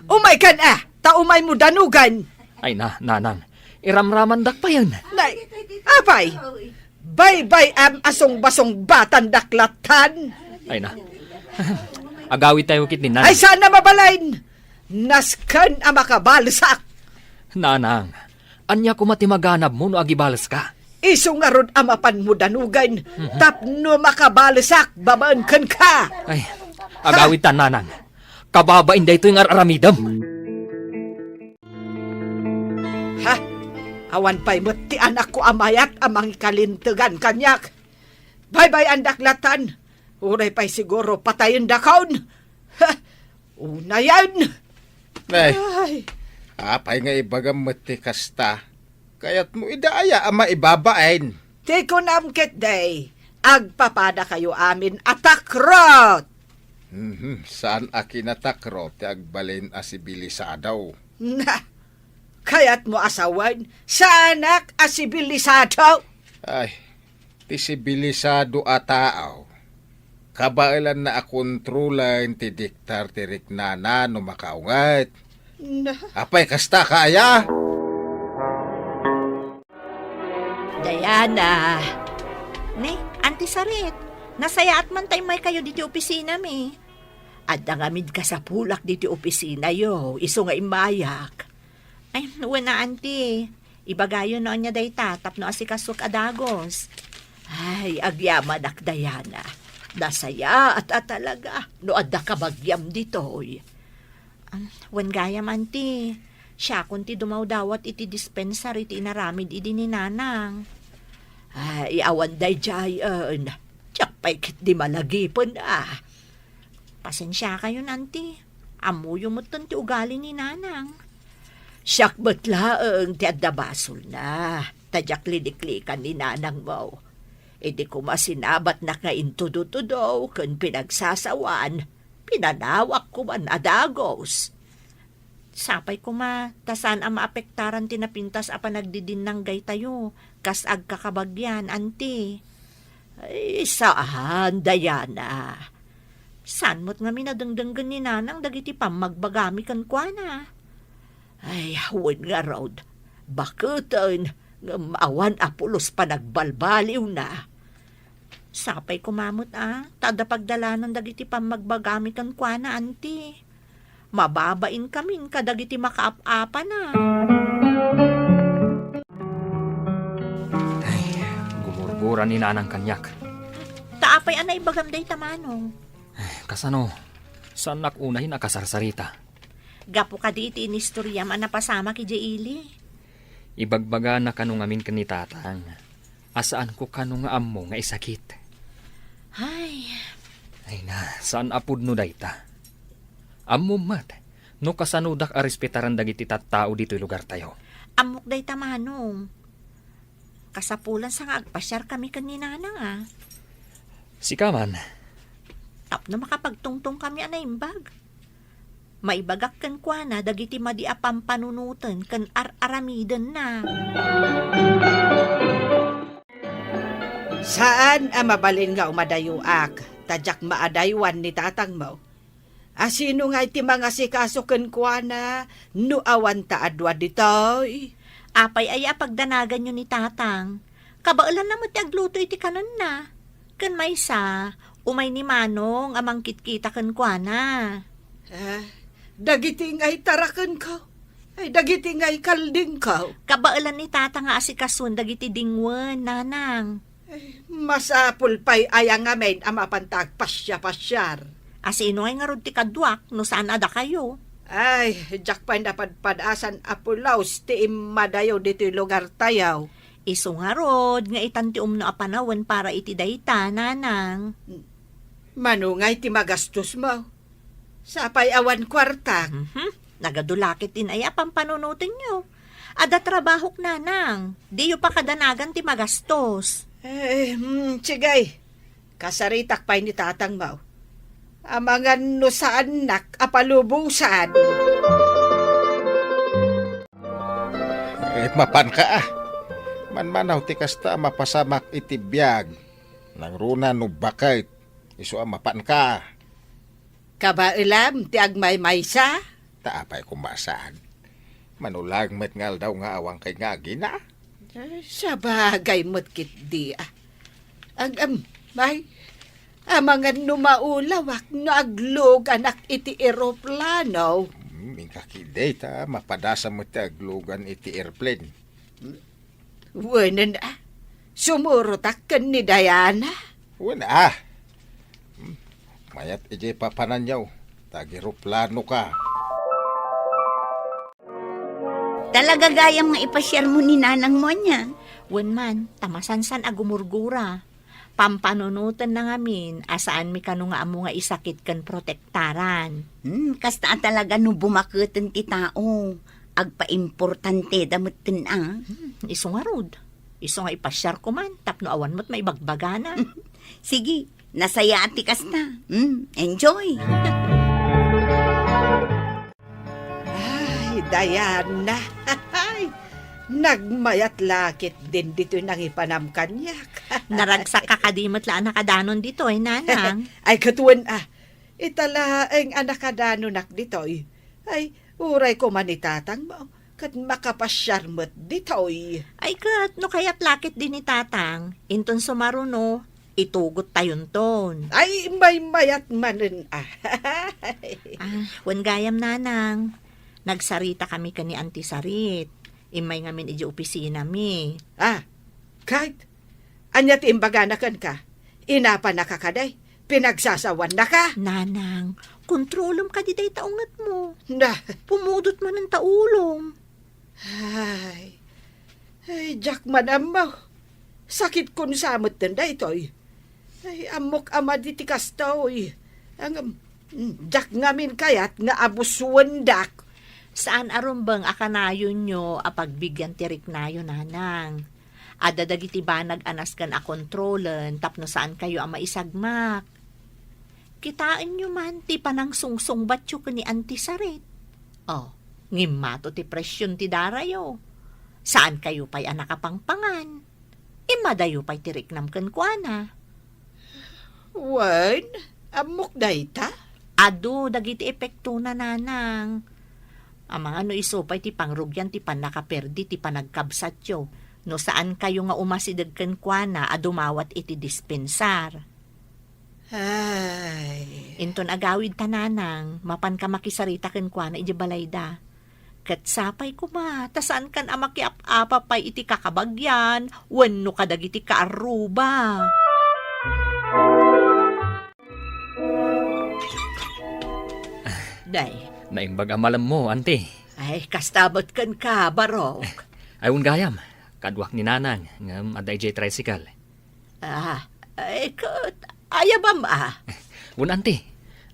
Umay ka na! Taumay mo danugan. Ay nanang. Iramraman dak pa yan. Nay, apay! Bye-bye am asong-basong batan daklatan. Ay na. Agawit tayo kit ni nanang. Ay sana mabalain! Naskan ang makabalsak. Nanang, anya ko matimaganab mo no agibalas ka. Iso nga rod amapan mo danugan. Tapno makabalsak, babaan kan ka. Ay, agawit ta nanang. Kababain da ito yung aramidam. Ha? Awan pa'y mo't ti anak ko amayat amang kalintugan kanyak. Bye-bye ang daklatan. Uray pa'y siguro patayin dakaon. Ha? Una yan. Nay, Ay, apay nga ibagam mati kasta. Kaya't mo idaya ama ibabain. tiko namket day. Agpapada kayo amin atakrot. Saan akinatakro ti agbalin asibilisadaw? Na, kaya't mo asawan sa anak asibilisado. Ay, ti sibilisado a tao. Kabailan na akontrolan ti diktar ti riknana no makaungat. Na, Apay kasta kaya? Diana. Ne, Auntie Saret. Nasaya at man tayo may kayo dito opisina mi. At nangamid ka sa pulak dito opisina yo. Iso nga imayak. Ay, wala Auntie. Ibagayo noon niya day tatap no asikasok adagos. Ay, agyaman ak Diana. Dasaya at talaga. No adda ka bagyam ditoy. Wan gayam, anti. Siya kunti dumawdawat iti dispensary iti inaramid idi ni nanang. Ay, awan day jayan. Tiyak pa'y kit di malagipon Pasensya kayo, nanti. Amuyo mo ti ugali ni nanang. Siyak batlaang ti adda basol na. Tadyak lidiklikan ni nanang mo. Idi ko masinabat na nga intudo-tudo kun pinagsasawan. Pinanawak ko man adagos. Sapay ko tasan ang maapektaran tinapintas a panagdidinanggay tayo. Kas ag kakabagyan, anti. Ay, saan, Diana? San mo't nga minadangdanggan ni nanang dagiti pamagbagami kan kwa na. Ay, huwag nga road. Bakutan, nga maawan apulos pa nagbalbaliw na. Sapay kumamot tada pagdalanan dagiti pamagbagami kan kwa na, anti. Mababain kamin kadagiti makaap-apa na. Ay, gumurgura ni nanang kanyak. Taapay anay bagam day tamanong. Kasano, saan nakunahin akasarsarita? Gapo ka di iti inistoryam napasama ki Jaili. Ibagbaga na kanong amin kanitatang. Asaan ko kanong ammo nga isakit. Ay, na, saan apud no dayta? Ammo mat, no kasanudak a respetaran dagiti tattao dito'y lugar tayo. amok day tamanong. Kasapulan sa nga agpasyar kami kanina na Sikaman, Tap na makapagtungtong kami anaimbag. Maibagak kan kwa na dagiti madi apampanunutan kan aramidan na. Saan ang mabalin nga umadayuak? Tadyak maadaywan ni tatang mo. Asino nga iti mga sikaso ken kuana no awan ta adwa ditoy? Apay ay pagdanagan nyo ni tatang. Kabaulan na mo ti agluto iti kanon na. Kan may sa, umay ni Manong amang kitkita kan kwa na. Dagiti nga'y tarakan ko. Ay, dagiti nga'y kalding ko. Kabaulan ni tatang nga asikasun dagiti dingwen, nanang. Masapul pa'y ayang amen ang mapantag pasya-pasyar. Asino ay nga rod ti kadwak, no saan ada kayo? Ay, jak pa napadpadasan apulaos ti imadayo dito'y lugar tayaw. Iso nga rod, nga itanti umno apanawan para iti dayta, nanang. Manungay ti magastos mo. Sapay awan kwarta. Nagadulakit din ay pampanunutin nyo. Ada trabahok, nanang. Di yu pa kadanagan ti magastos. Sigay, kasaritak pa'y ni tatang mo. Amangan no saan nak apalubusan. Mapan ka Manmanaw ti kasta mapasamak iti biyag. Nang runa no bakit. Iso mapan ka. Kabailam ti agmay-maysa? Taapay kumasaan. Manulag met ngal daw nga awang kay nga gina. Sa bagay mo't kit di may amangan no maulawak no aglog anak iti eroplano. Mingkakiday ta mapadasa mo ti aglugan iti airplane. Wanan sumurutak kan ni Diana. Wala mayat ije papananyaw. Tag-eroplano ka. Talaga gayam nga ipasyar mo ni nanang mo niya. Wen man, tamasansan agumurgura. Pampanunutan na ngamin, asaan mi kanu nga amo nga isakit kan protektaran. Kasta talaga no bumakutan ti tao. Agpa-importante damutin Iso nga rod. Iso nga ipasyar ko man, tapno awan mo't may bagbagana. Sige, nasaya ati kasta. Enjoy! Diana, nagmayat lakit din dito nang ipanamkanyak. Naragsak kakadimat la nakadanon dito nanang. Ay katuan itala ang anakadanon nak dito ay uray ko manitatang mo kat makapasyar mo't dito Ay kat, no kaya't lakit din ni tatang, inton sumaruno, itugot tayon ton. Ay may mayat manin Wan gayam nanang. Nagsarita kami kani Auntie Sarit. Imay ngamin iji opisina mi. Kahit anya ti imbaganakan ka, inapa nakakaday, Pinagsasawan na ka? Nanang, kontrolom ka di day taungat mo. Na, Pumudot man ng taulom. ay, Jack manamaw. Sakit kun samot din da ito'y. Ay, amok ama di tikas to'y. Ang, Jack ngamin kayat nga abuswan dak. Saan arumbang akanayon nyo apagbigyan tirik nayo, nanang? Adadagiti ba nag-anas kan a kontrolen tapno saan kayo ang maisagmak? Kitaan nyo man ti panang sungsong batyo ni Auntie Saret. Oh, ngimmato ti presyon ti darayo. Saan kayo pa'y anakapangpangan? Imadayo pa'y tirik namken kuana. Wan, amok da ita? Ado, dagiti epekto na, nanang. Amang ano isopay ti pangrugyan ti panakaperdi ti panagkabsatyo. No saan kayo nga umasidag ken kuana adumawat iti dispensar. Ay, Inton agawid tananang, mapan ka makisarita ken kuana iti balayda. Ket sapay kuma, tasaan kan amakiap-apa pay iti kakabagyan, wenno kadagiti kaaruba. Day, Naimbag amalam mo, ante. ay kastabot kan ka, barok. Ayun gayam, kadwak ni nanang, ngam aday jay tricycle. Ay kat, ayabam Un ante,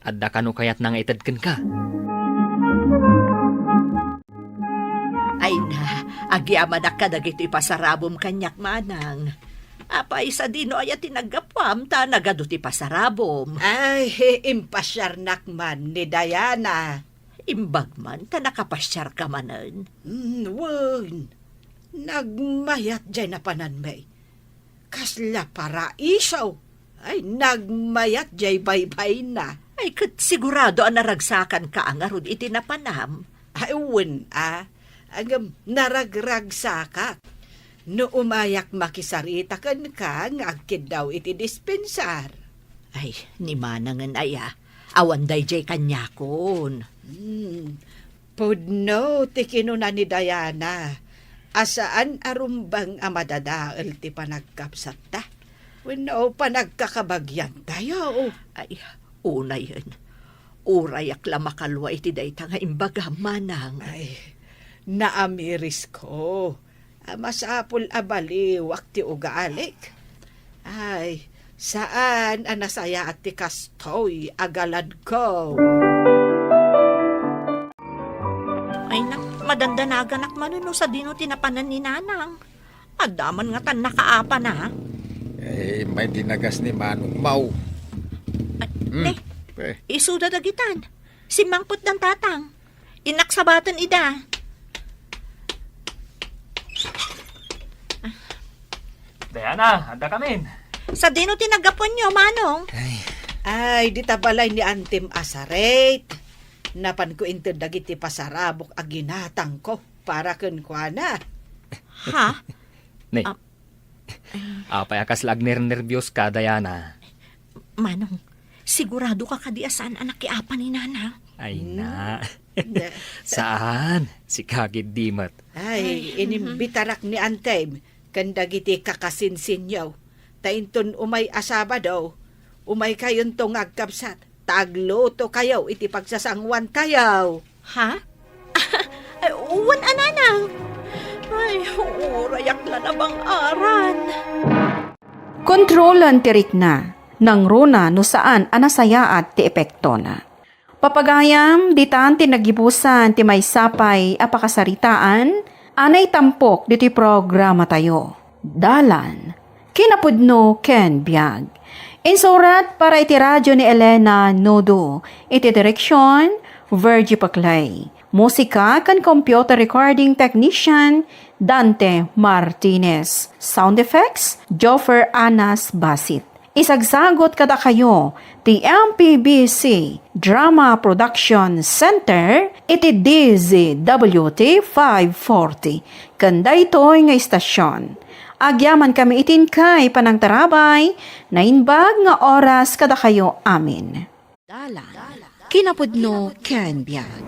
adda kano kayat nang itadken ka. Ay na, agyamanak ka dagito ipasarabom kanyak manang. Apay sa dino ay tinagapam ta nagado ti pasarabom. ay, impasyarnak man ni Diana. Imbag man ta nakapasyar ka manen. Wan, nagmayat dyan na pananmay. Kasla para isaw. Ay, nagmayat jay baybay na. Ay kat sigurado ang naragsakan ka ang arod iti napanam. Ay, wan Ang naragragsakak. No umayak makisarita kan ka, ngagkid daw iti dispensar. Ay, ni manangan aya. Awan day jay kanyakon. Pudno, tikino na ni Diana. Asaan arumbang amadadaal ti panagkapsat ta? Wano panagkakabagyan tayo. Ay, una yun. Urayak la makalwa iti dayta nga imbaga manang. Ay, naamiris ko. Masapul abali, wakti ugaalik. Ay, saan anasaya at ti kastoy agalad ko? Ay nak, madandanagan ak manuno sa dino tinapanan ni nanang. Adaman nga tan nakaapa na. Eh, may dinagas ni Manong Mau. Isuda dagitan. Si Mangput ng tatang. Inaksabatan ida. Diana, anda kamin. Sa dino tinagapon nyo, manong. Ay, di tabalay ni Antim Asaret. Napan ko into dagiti pasarabok aginatang ko para kunkwana. Ha? Nay. Apay akas lagner nervyos ka, Diana. Manong, sigurado ka kadiasan anak kiapa ni nana. Ay na. Saan? Si Kagid Dimat. Ay, inimbitarak ni Antem. Kandagiti kakasinsinyaw. Tainton umay asaba daw. Umay kayon tong agkapsat. Tagluto kayo, iti pagsasangwan kayo. Ha? Ay, uwan ananang. Ay, urayak la na bang aran. Kontrolan tirik na, nang runa no saan anasayaat ti epekto na. Papagayam, ditan tinagibusan ti may sapay apakasaritaan, anay tampok diti programa tayo. Dalan, kinapudno ken biag. Insurat para iti radyo ni Elena Nodo, iti direksyon, Virgie Paclay. Musika kan computer recording technician, Dante Martinez. Sound effects, Joffer Anas Basit. Isagsagot kada kayo, ti MPBC Drama Production Center, iti DZWT 540. Kanda ito'y nga istasyon. Agyaman kami itin kay panang tarabay, na inbag nga oras kada kayo amin. Kinapudno ken biag.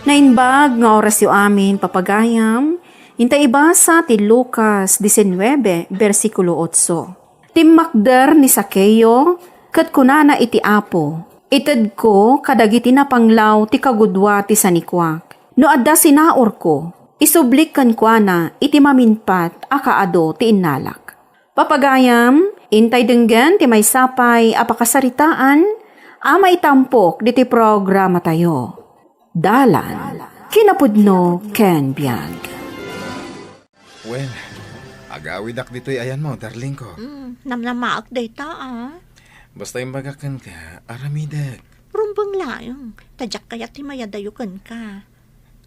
Nainbag nga oras yu amin papagayam, hinta ibasa ti Lucas 19, versikulo 8. Timmakder ni Sakeo, ket kunana iti Apo, ited ko kadagiti na panglaw ti kagudwa ti sanikwak. No adda sinaor ko, isublik kan kuana iti maminpat akaado ti innalak. Papagayam, intay denggan ti may sapay apakasaritaan, ama itampok diti programa tayo. Dalan, kinapudno ken biag. Well, agawid ak dito'y ayan mo, darling ko. Namnamaak day ta Basta yung bagakan ka, aramidag. Rumbang layong, tadyak kaya ti mayadayukan ka.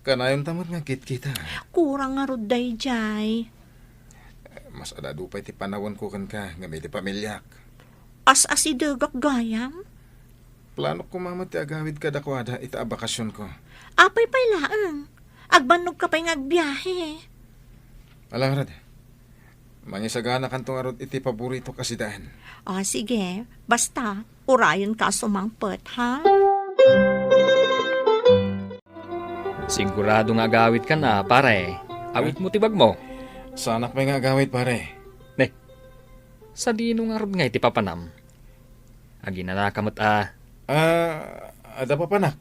Kanayong tamot nga kit-kita. Kurang nga rod day jay. Mas adadupay ti panawon ko kan ka, nga may ti pamilyak. As-asidagak gayam. Plano ko mamat ti agawid ka dakwada ita bakasyon ko. Apay pay laang. Agbanog ka pa'y ngagbiyahe. Alang rad, mangisagana kantong arot iti paborito kasidaan. Sige. Basta, urayon ka sumangpet, ha? Sigurado nga agawid ka na, pare. Awit mo tibag mo. Sanak may nga agawid pare. Sa dino nga rod nga iti papanam. Agi na nakamot Ada pa panak.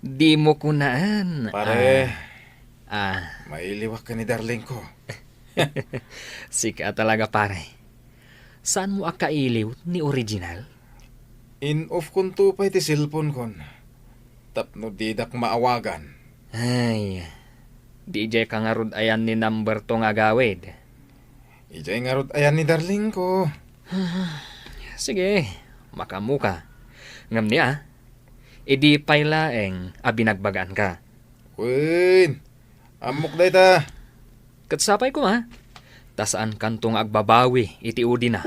Di mo kunaan. Pare, mailiwak ka ni darling ko. Sika talaga pare. Saan mo akailiw ni original? In-off kun to pa iti cellphone kon. Tapno didak maawagan. Ay, DJ ka nga rod ayan ni number to nga gawid. Ijay nga rod ayan ni darling ko. Sige, makamuka. Ngam niya, idi paylaeng abinagbagaan ka. Win, amok day ta. Katsapay ko ha, tasaan kantong agbabawi iti udi na.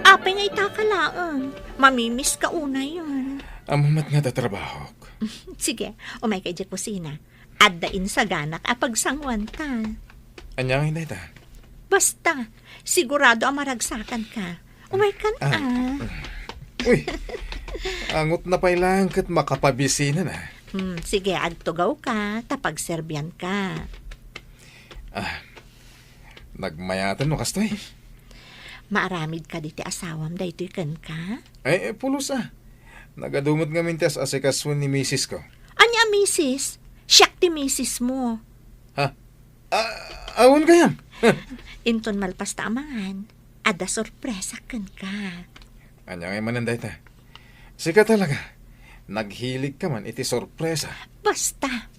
Apay nga itakalaang. Mamimiss ka una yun. Amumat nga tatrabaho. Sige, umay kay di kusina. Addain sa ganak apagsangwan ta. Anyang hindi ta. Basta, sigurado ang maragsakan ka. Umay kan Uy, angot na pailang kat makapabisina na. Sige, agtugaw ka, tapag serbyan ka. Nagmayatan no kastoy. Maaramid ka diti asawam, daytoy kan ka? Pulos Nagadumot nga mintas asikaswan ni misis ko. Anya, misis? Siyak ti misis mo. Awon kayam. Inton malpas ta amangan, ada sorpresa kan ka. Anya ngay mananday ta. Sika talaga. Naghilig ka man iti sorpresa. Basta,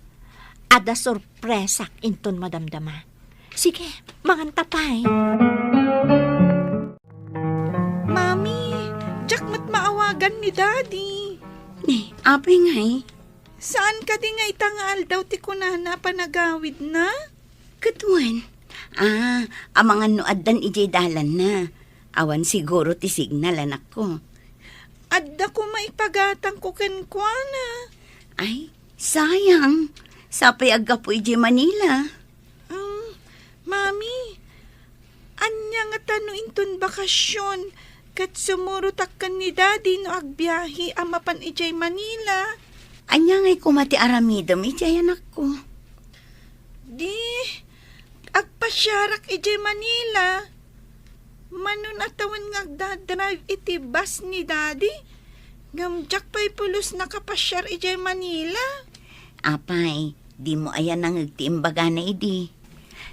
ada sorpresa inton madamdama. Sige, mangantapay. Mami, Jack mat maawagan ni Daddy. Ni, apay ngay. Saan ka di nga itangal daw ti kunana panagawid na? Katuan. Amangan no addan ijay dalan na. Awan siguro ti signal anak ko. Adda ko maipagatang ko kenkwana. Ay, sayang. Sapay aga po ijay Manila. Mami, anya nga tano inton bakasyon kat sumurutak kan ni Daddy no agbiyahi amapan ijay Manila. Anya ngay kumati aramidam ijay anak ko. Di, agpasyarak ijay Manila. Manon atawan nga agdadrive iti bus ni Daddy. Gamjak pa'y pulos nakapasyar ijay Manila. Apay, di mo ayan ang agtiimbaga na idi.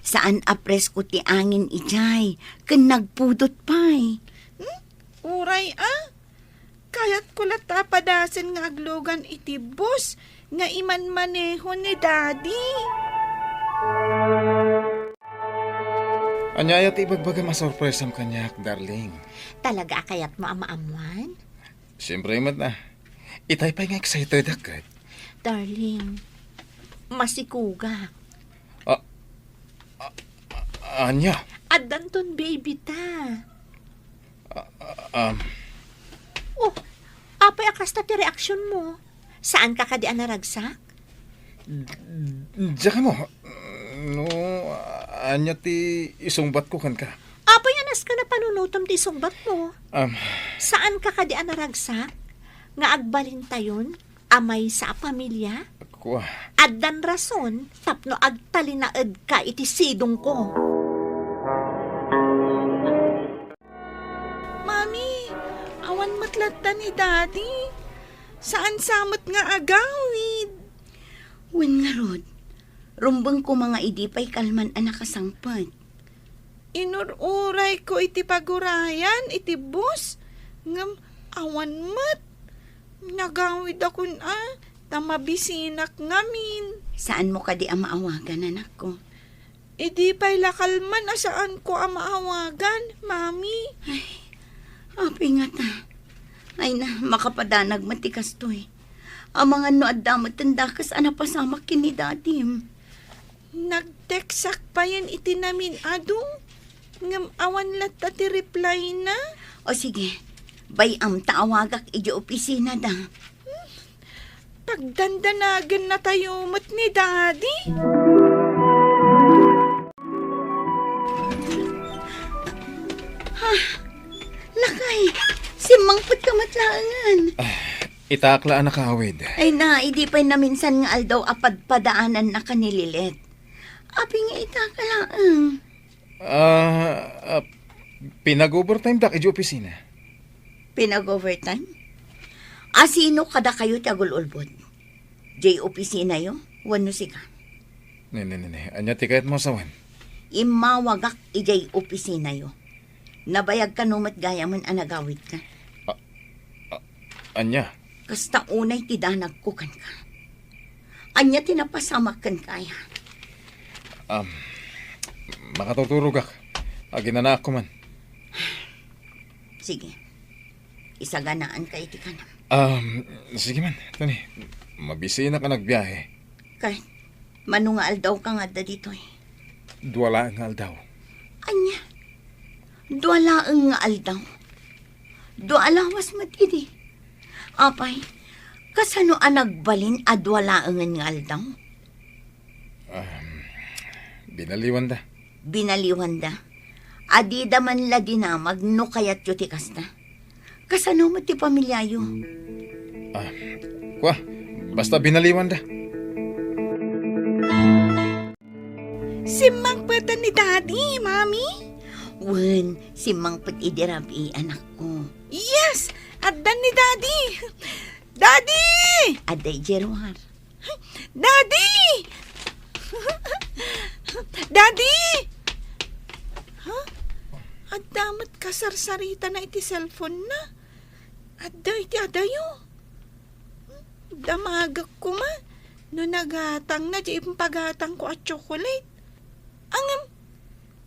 Saan apres ko ti angin ijay, kan nagpudot pa'y. Uray Kayat ko latapadasan nga aglogan iti bus nga iman maneho ni Daddy. Anya ayat ibagbaga masorpresam kanyak, darling. Talaga kayat mo amaamuan? Siyempre mat na. Itay pa nga excited agad. Darling, masikuga. Anya? Adanton baby ta. Apay akas na ti reaksyon mo. Saan ka kadian naragsak? Diyan mo. No, anya ti isungbat ko kan ka. Apay anas ka na panunutom ti sungbat mo. Saan ka kadian naragsak? Nga agbalin tayon, amay sa pamilya? Ako Addan rason, tapno agtalinaed ka iti sidong ko. matlata ni Daddy. Saan samot nga agawid? Wen nga rod, rumbang ko mga idipay kalman anak kasangpad. Inururay ko iti pagurayan, iti bus. Ngam, awan mat. Nagawid akon tamabisinak ngamin. Saan mo ka di ang maawagan, anak ko? Idi pa'y lakalman asaan ko ang maawagan, Mami. Api nga ta. Ay na, makapadanag matikas to eh. Ang mga noad damat tandakas anapasamak kini dadim. Nagteksak pa yan iti namin adong. Ngam awan lat ti reply na. O sige, bayam taawagak iji opisina da. Pagdandanagan na tayo mo't ni Daddy. Lakay, simangpot ka matlaangan. Itaklaan na kaawid. Ay na, idi pa'y na minsan nga aldaw apadpadaanan na kanililit. Api nga itakalaan. Pinag-overtime dak iji opisina. Pinag-overtime? Asino kada kayo tagululbod? Jay opisina yo? Wano siga? Ne. Anya tikayat mo sawan. Imawagak ijay opisina yo. Nabayag ka numat gaya man anagawid ka. Anya? Kasta unay tidanagkukan ka. Anya tinapasamakan kaya. Makatuturog ak. Aginanak ko man. Sige. Isaganaan ka iti ka na. Sige man. Tani, mabisina ka nagbiyahe. Kahit manungaal daw ka nga da dito eh. Duwala ang aldaw. Anya? Duwala ang nga aldaw. Dualawas matidi. Apay, kasano ang nagbalin a duwala ang nga aldaw? Binaliwan da. Binaliwan da. Adida man la dinamag no kayat yutikas na. Kasano mo ti pamilyayo? Kwa, basta binaliwan da. Simangpatan ni Daddy, Mami. Wen, si Mangpet idirabi anak ko. Yes! Addan ni Daddy! Daddy! Aday Jeruar. Daddy! Daddy! Huh? Adamat kasarsarita na iti cellphone na. Adda iti adayo. Damagak ko man. No nagatang na di pagatang ko at chocolate. Angam,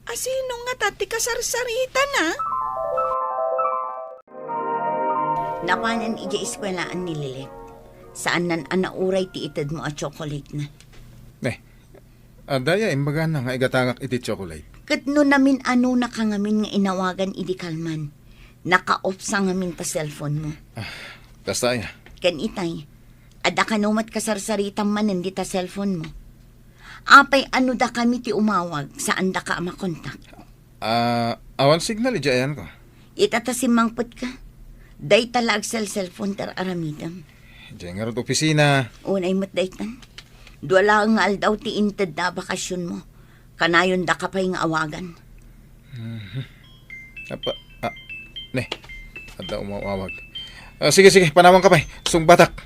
asino nga tati kasarsarita na? Napanan ija eskwelaan ni Lilet. Saan nan anauray ti itad mo at chocolate na. Daya, imbaga na nga igatangak iti chocolate. Kat no namin ano na ka ngamin nga inawagan idi kalman. Naka-off sa ngamin ta cellphone mo. Tastaya. Kan itay, ada ka numat kasarsaritam man hindi ta cellphone mo. Apay ano da kami ti umawag, saan da ka makontak. Awan signal ijayan ko. Itatasimangpot ka. Day talag sa cellphone tar aramidam. Diyan nga rin opisina. Unay mo't daytan. Duwala nga aldaw ti inted na bakasyon mo. Kanayon da ka pa'y nga awagan. Ada umawag. Sige, panawang ka pa. Sungbatak.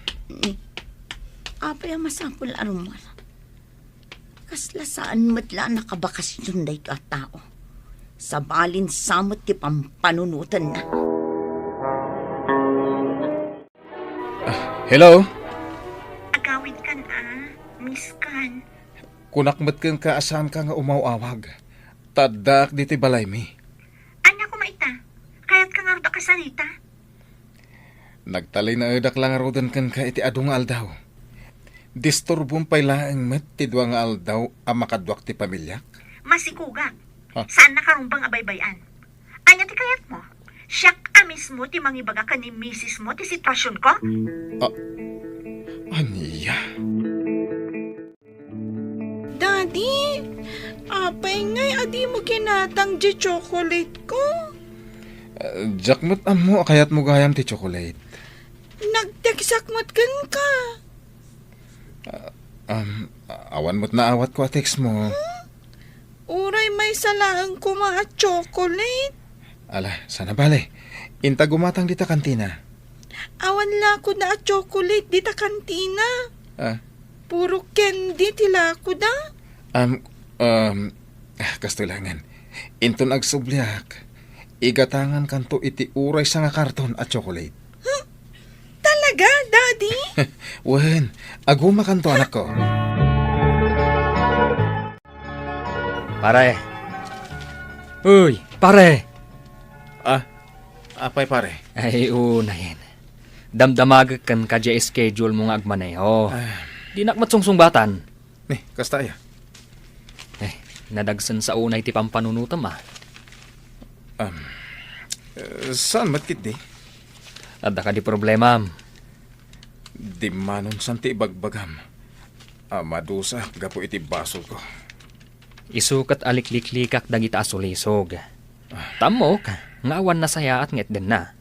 Apay ang masapul arumal. Kasla saan matla nakabakasyon day ka tao. Sa balin samot ti pampanunutan na. Hello? Agawid kan miss kan. Kunakmat kang kaasahan ka nga umawawag. Tadak diti balay mi. Anya ko maita? Kaya't ka nga rin kasalita? Nagtalay na edak lang arodan kan ka iti adong aldaw. Disturbong pailaang met ti duwang aldaw ang makadwak ti pamilyak. Masikugag. Ha? Saan nakarumbang abaybayan? Anya ti kayat mo? Siyak ka mismo ti mangibaga ka ni misis mo ti sitwasyon ko? Aniya? Daddy, apay ngay adi mo kinatang di chocolate ko. Jakmat mo kayat mo gayam ti chocolate. Nagteksakmat kan ka. Awan mo't naawat ko a text mo. Uray may salaang ko mga chocolate. Ala, sana bale. Inta gumatang dita kantina. Awan la ko na chocolate di ta kantina. Ah, Puro candy tila ko da. Kastulangan. Inton agsubliak. Igatangan kanto iti uray sa nga karton at chocolate. Talaga, Daddy? Wen, aguma kanto anak ko. Pare. Uy, pare. Apay pare. Ay, unayin. Damdamag kan ka dya schedule mo nga agmaneho. Di nakmatsungsung-batan. Ni, kastaya. Nadagsan sa unay ti pampanunutam Saan matkit di? Adda ka di problema. Di manon santi bagbagam. Madusa, gapo iti basol ko. Isukat alikliklikak dagita asulisog. Tamok, ngawan na saya at nget din na.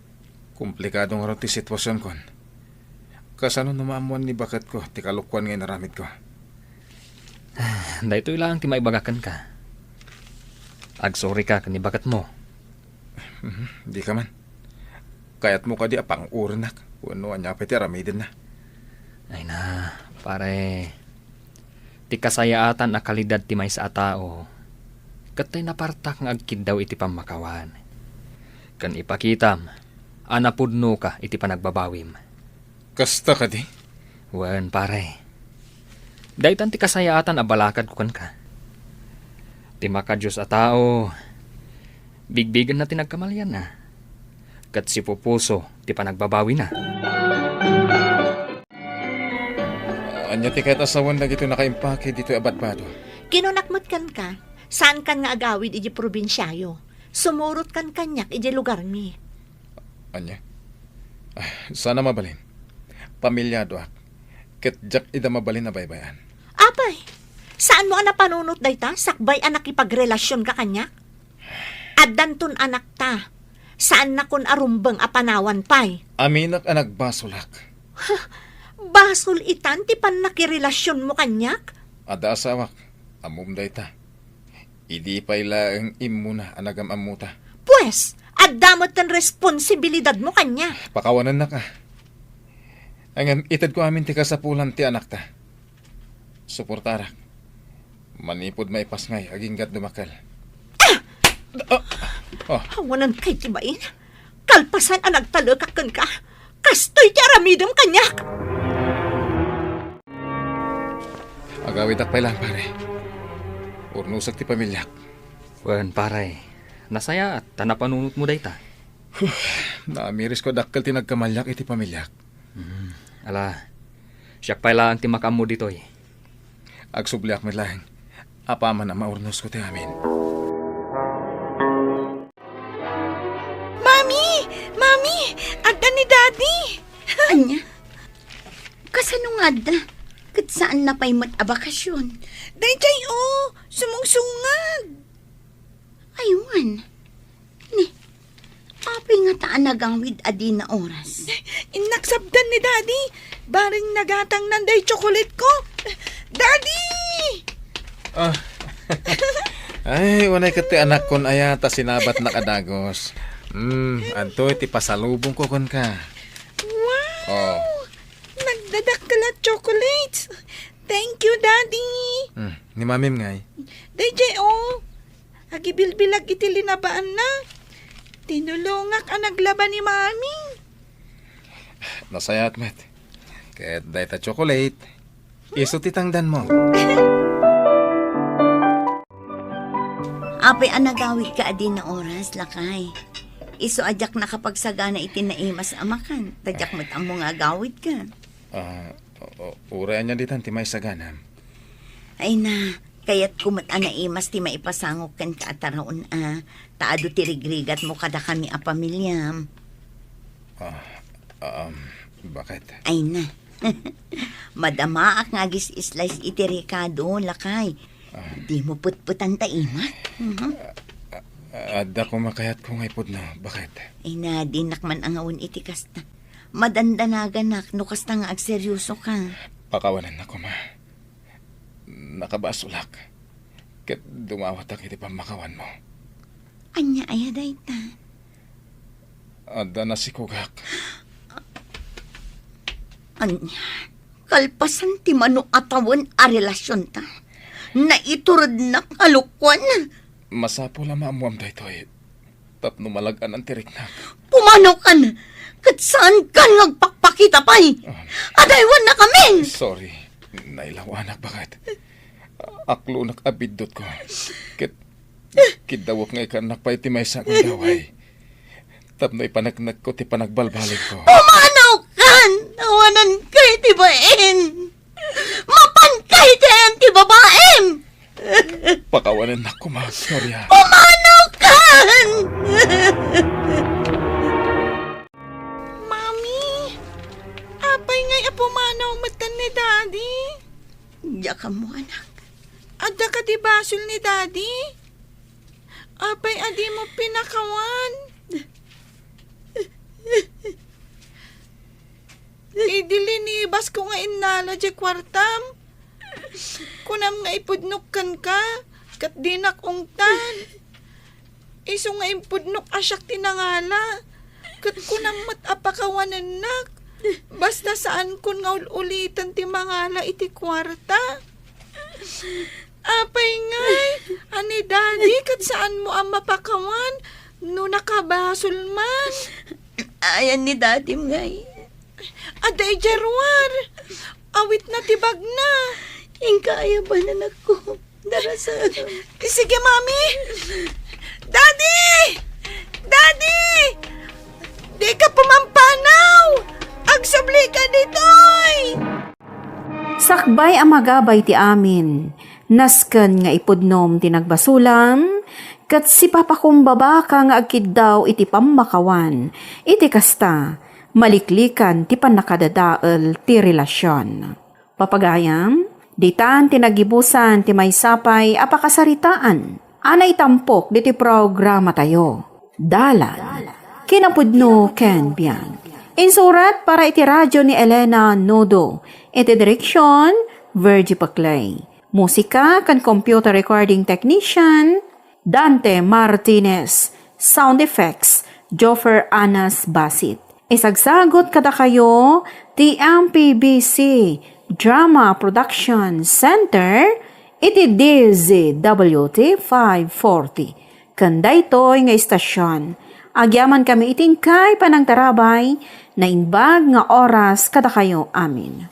Komplikadong raw ti sitwasyon kon. Kasano numaamuan ni bakat ko, ti kalukwan ngay naramid ko. Dahito lang ti maibagakan ka. Agsorry ka kani bakat mo. Di ka man. Kayat mo ka di apang uranak. Wano anya pati aramidin na. Ay na, pare. Ti kasayaatan a kalidad ti may sa tao. Katay napartak nga agkid daw iti pamakawan. Kan ipakitam, anapudno ka iti panagbabawim. Kasta ka di? Wen, pare. Daytan ti kasayaatan a balakad ko kan ka. Ti makadiyos a tao, bigbigan na tinagkamalyan na. Kat si Pupuso, ti panagbabawi na. Anya ti kahit asawan na gito nakaimpake dito abadbado. Kinunakmat kan ka, saan kan nga agawid iji probinsyayo. Sumurot kan kanyak iji lugar mi. Anya? Sana mabalin. Pamilyado ak. Ket jak ida mabalin na baybayan. Apay, saan mo anak panunot dayta? Sakbay anak ipagrelasyon ka kanyak? Addanton anak ta. Saan na kun arumbang apanawan pay? Aminak anak basulak. Basol itan ti pan nakirelasyon mo kanyak? Ada asawak. Amum dayta. Idi payla ang imuna anagam amuta. Pues, addamot kan responsibilidad mo kanya. Pakawanan na ka. Angan itad ko amin ti kasapulan ti anak ta. Suportarak. Manipod maipasngay aging gat dumakal. Hawanan kay tibain. Kalpasan ang nagtalakakan ka. Kastoy ti aramidam kanyak. Agawid ak pailan pare. Urnusak ti pamilyak. Wen, pare. Nasaya at tanapanunot mo dayta. Naamiris ko dakkel ti nagkamalyak iti pamilyak. Ala, siyak pa lang ti makam mo ditoy. Agsubliak mi lang. Apaman na maurnos ko ti amin. Mami! Agda ni Daddy! Anya? Kasano nga da? Kat saan na pa'y abakasyon? Dayjay sumungsungad! Aywan. Ni, api nga taan nagangwid adi na oras. Inaksabdan ni Daddy! Baring nagatang nanday chocolate ko! Daddy! Ay, wanay kati anak kon ayata sinabat na kadagos. Anto iti pasalubong ko kon ka. Wow! Nagdadakkel at chocolates! Thank you, Daddy! Ni mamim ngay. Dayjay agibilbilag iti linabaan na. Tinulungak ang naglaban ni Mami. Nasayat met. Kahit dayta chocolate, iso titangdan mo. Api ang nagawid ka adi na oras, lakay. Iso ajak na kapag sagana iti naimas amakan. Tadyak mo't ang mga agawid ka. Urayan niya ditan ti may saganam. Ay na, kayat kumot ang naimas ti maipasangok kan ka ataraon taado ti rigrigat mo kada kami a pamilyam. Bakit? Ay na. Madama ak ngagis islice iti Ricardo, lakay. Di mo putputan taimat. Adda ko makayat ko ngay pud na. Bakit? Ay na, dinakman ang awon iti kasta. Madandanagan no kasta nga agseryoso ka. Pakawanan na ko ma. Nakabasulak. Ket dumawat ang iti pamakawan mo. Anya ayaday ta. Ada na si Kugak. Anya, kalpasan ti mano atawan a relasyon ta. Na iturod na kalukwan. Masapo lang maamuam daytoy. Tapno malagan ang tirik na. Pumanaw ka na. Kat saan ka nagpakpakita pa'y? Adaywan na kami. Sorry. Nailaw anak, bakit? Aklo nakabidot ko. Kidawak nga ikanak pa itimay sa akong gaway. Tapno ipanagnag ko ti panagbalbalik ko. Pumanaw ka. Nawanan kay ti bain. Mapan kay ti babaem. Pakawanan na ko, Gloria. Pumanaw ka. Mami, apay ngay apumanaw matan ni Daddy. Diya ka mo, anak. Adda ka di basol ni Daddy. Apay adi mo pinakawan. Idiliniibas ko nga inala di kwartam. Kunam nga ipudnukkan ka, kat dinak ungtan. Iso nga impudnuk asyak tinangala, kat kunam mat apakawanan nak. Basta saan kun nga ulitan ti mangala iti kwarta. Apay ngay, ani Daddy, kat saan mo ang mapakawan, no nakabasol man. Ayan ni Daddy ngay. Aday jarwar, awit na tibag na. Ingkaya ba na nako? Darasa. Sige, Mami! Daddy! Daddy! Di ka pumampanaw! Agsubli ka ditoy! Sakbay ang magabay ti amin, nasken nga ipudnom ti nagbasulam, kat si papakumbaba ka nga agkid daw iti pammakawan, iti kasta, maliklikan ti panakadadael ti relasyon. Papagayam, ditan ti nagibusan ti maysapay apakasaritaan, anay tampok di ti programa tayo. Dalan, kinapudno ken biyan. Insurat para iti radyo ni Elena Nodo, iti direksyon, Virgie Paclay. Musika kan computer recording technician, Dante Martinez. Sound effects, Joffer Anas Basit. Isagsagot kada kayo, ti MPBC Drama Production Center, iti DZWT 540. Kanday to'y nga istasyon. Agyaman kami itingkay panang tarabay, na inbag nga oras kada kayo amin.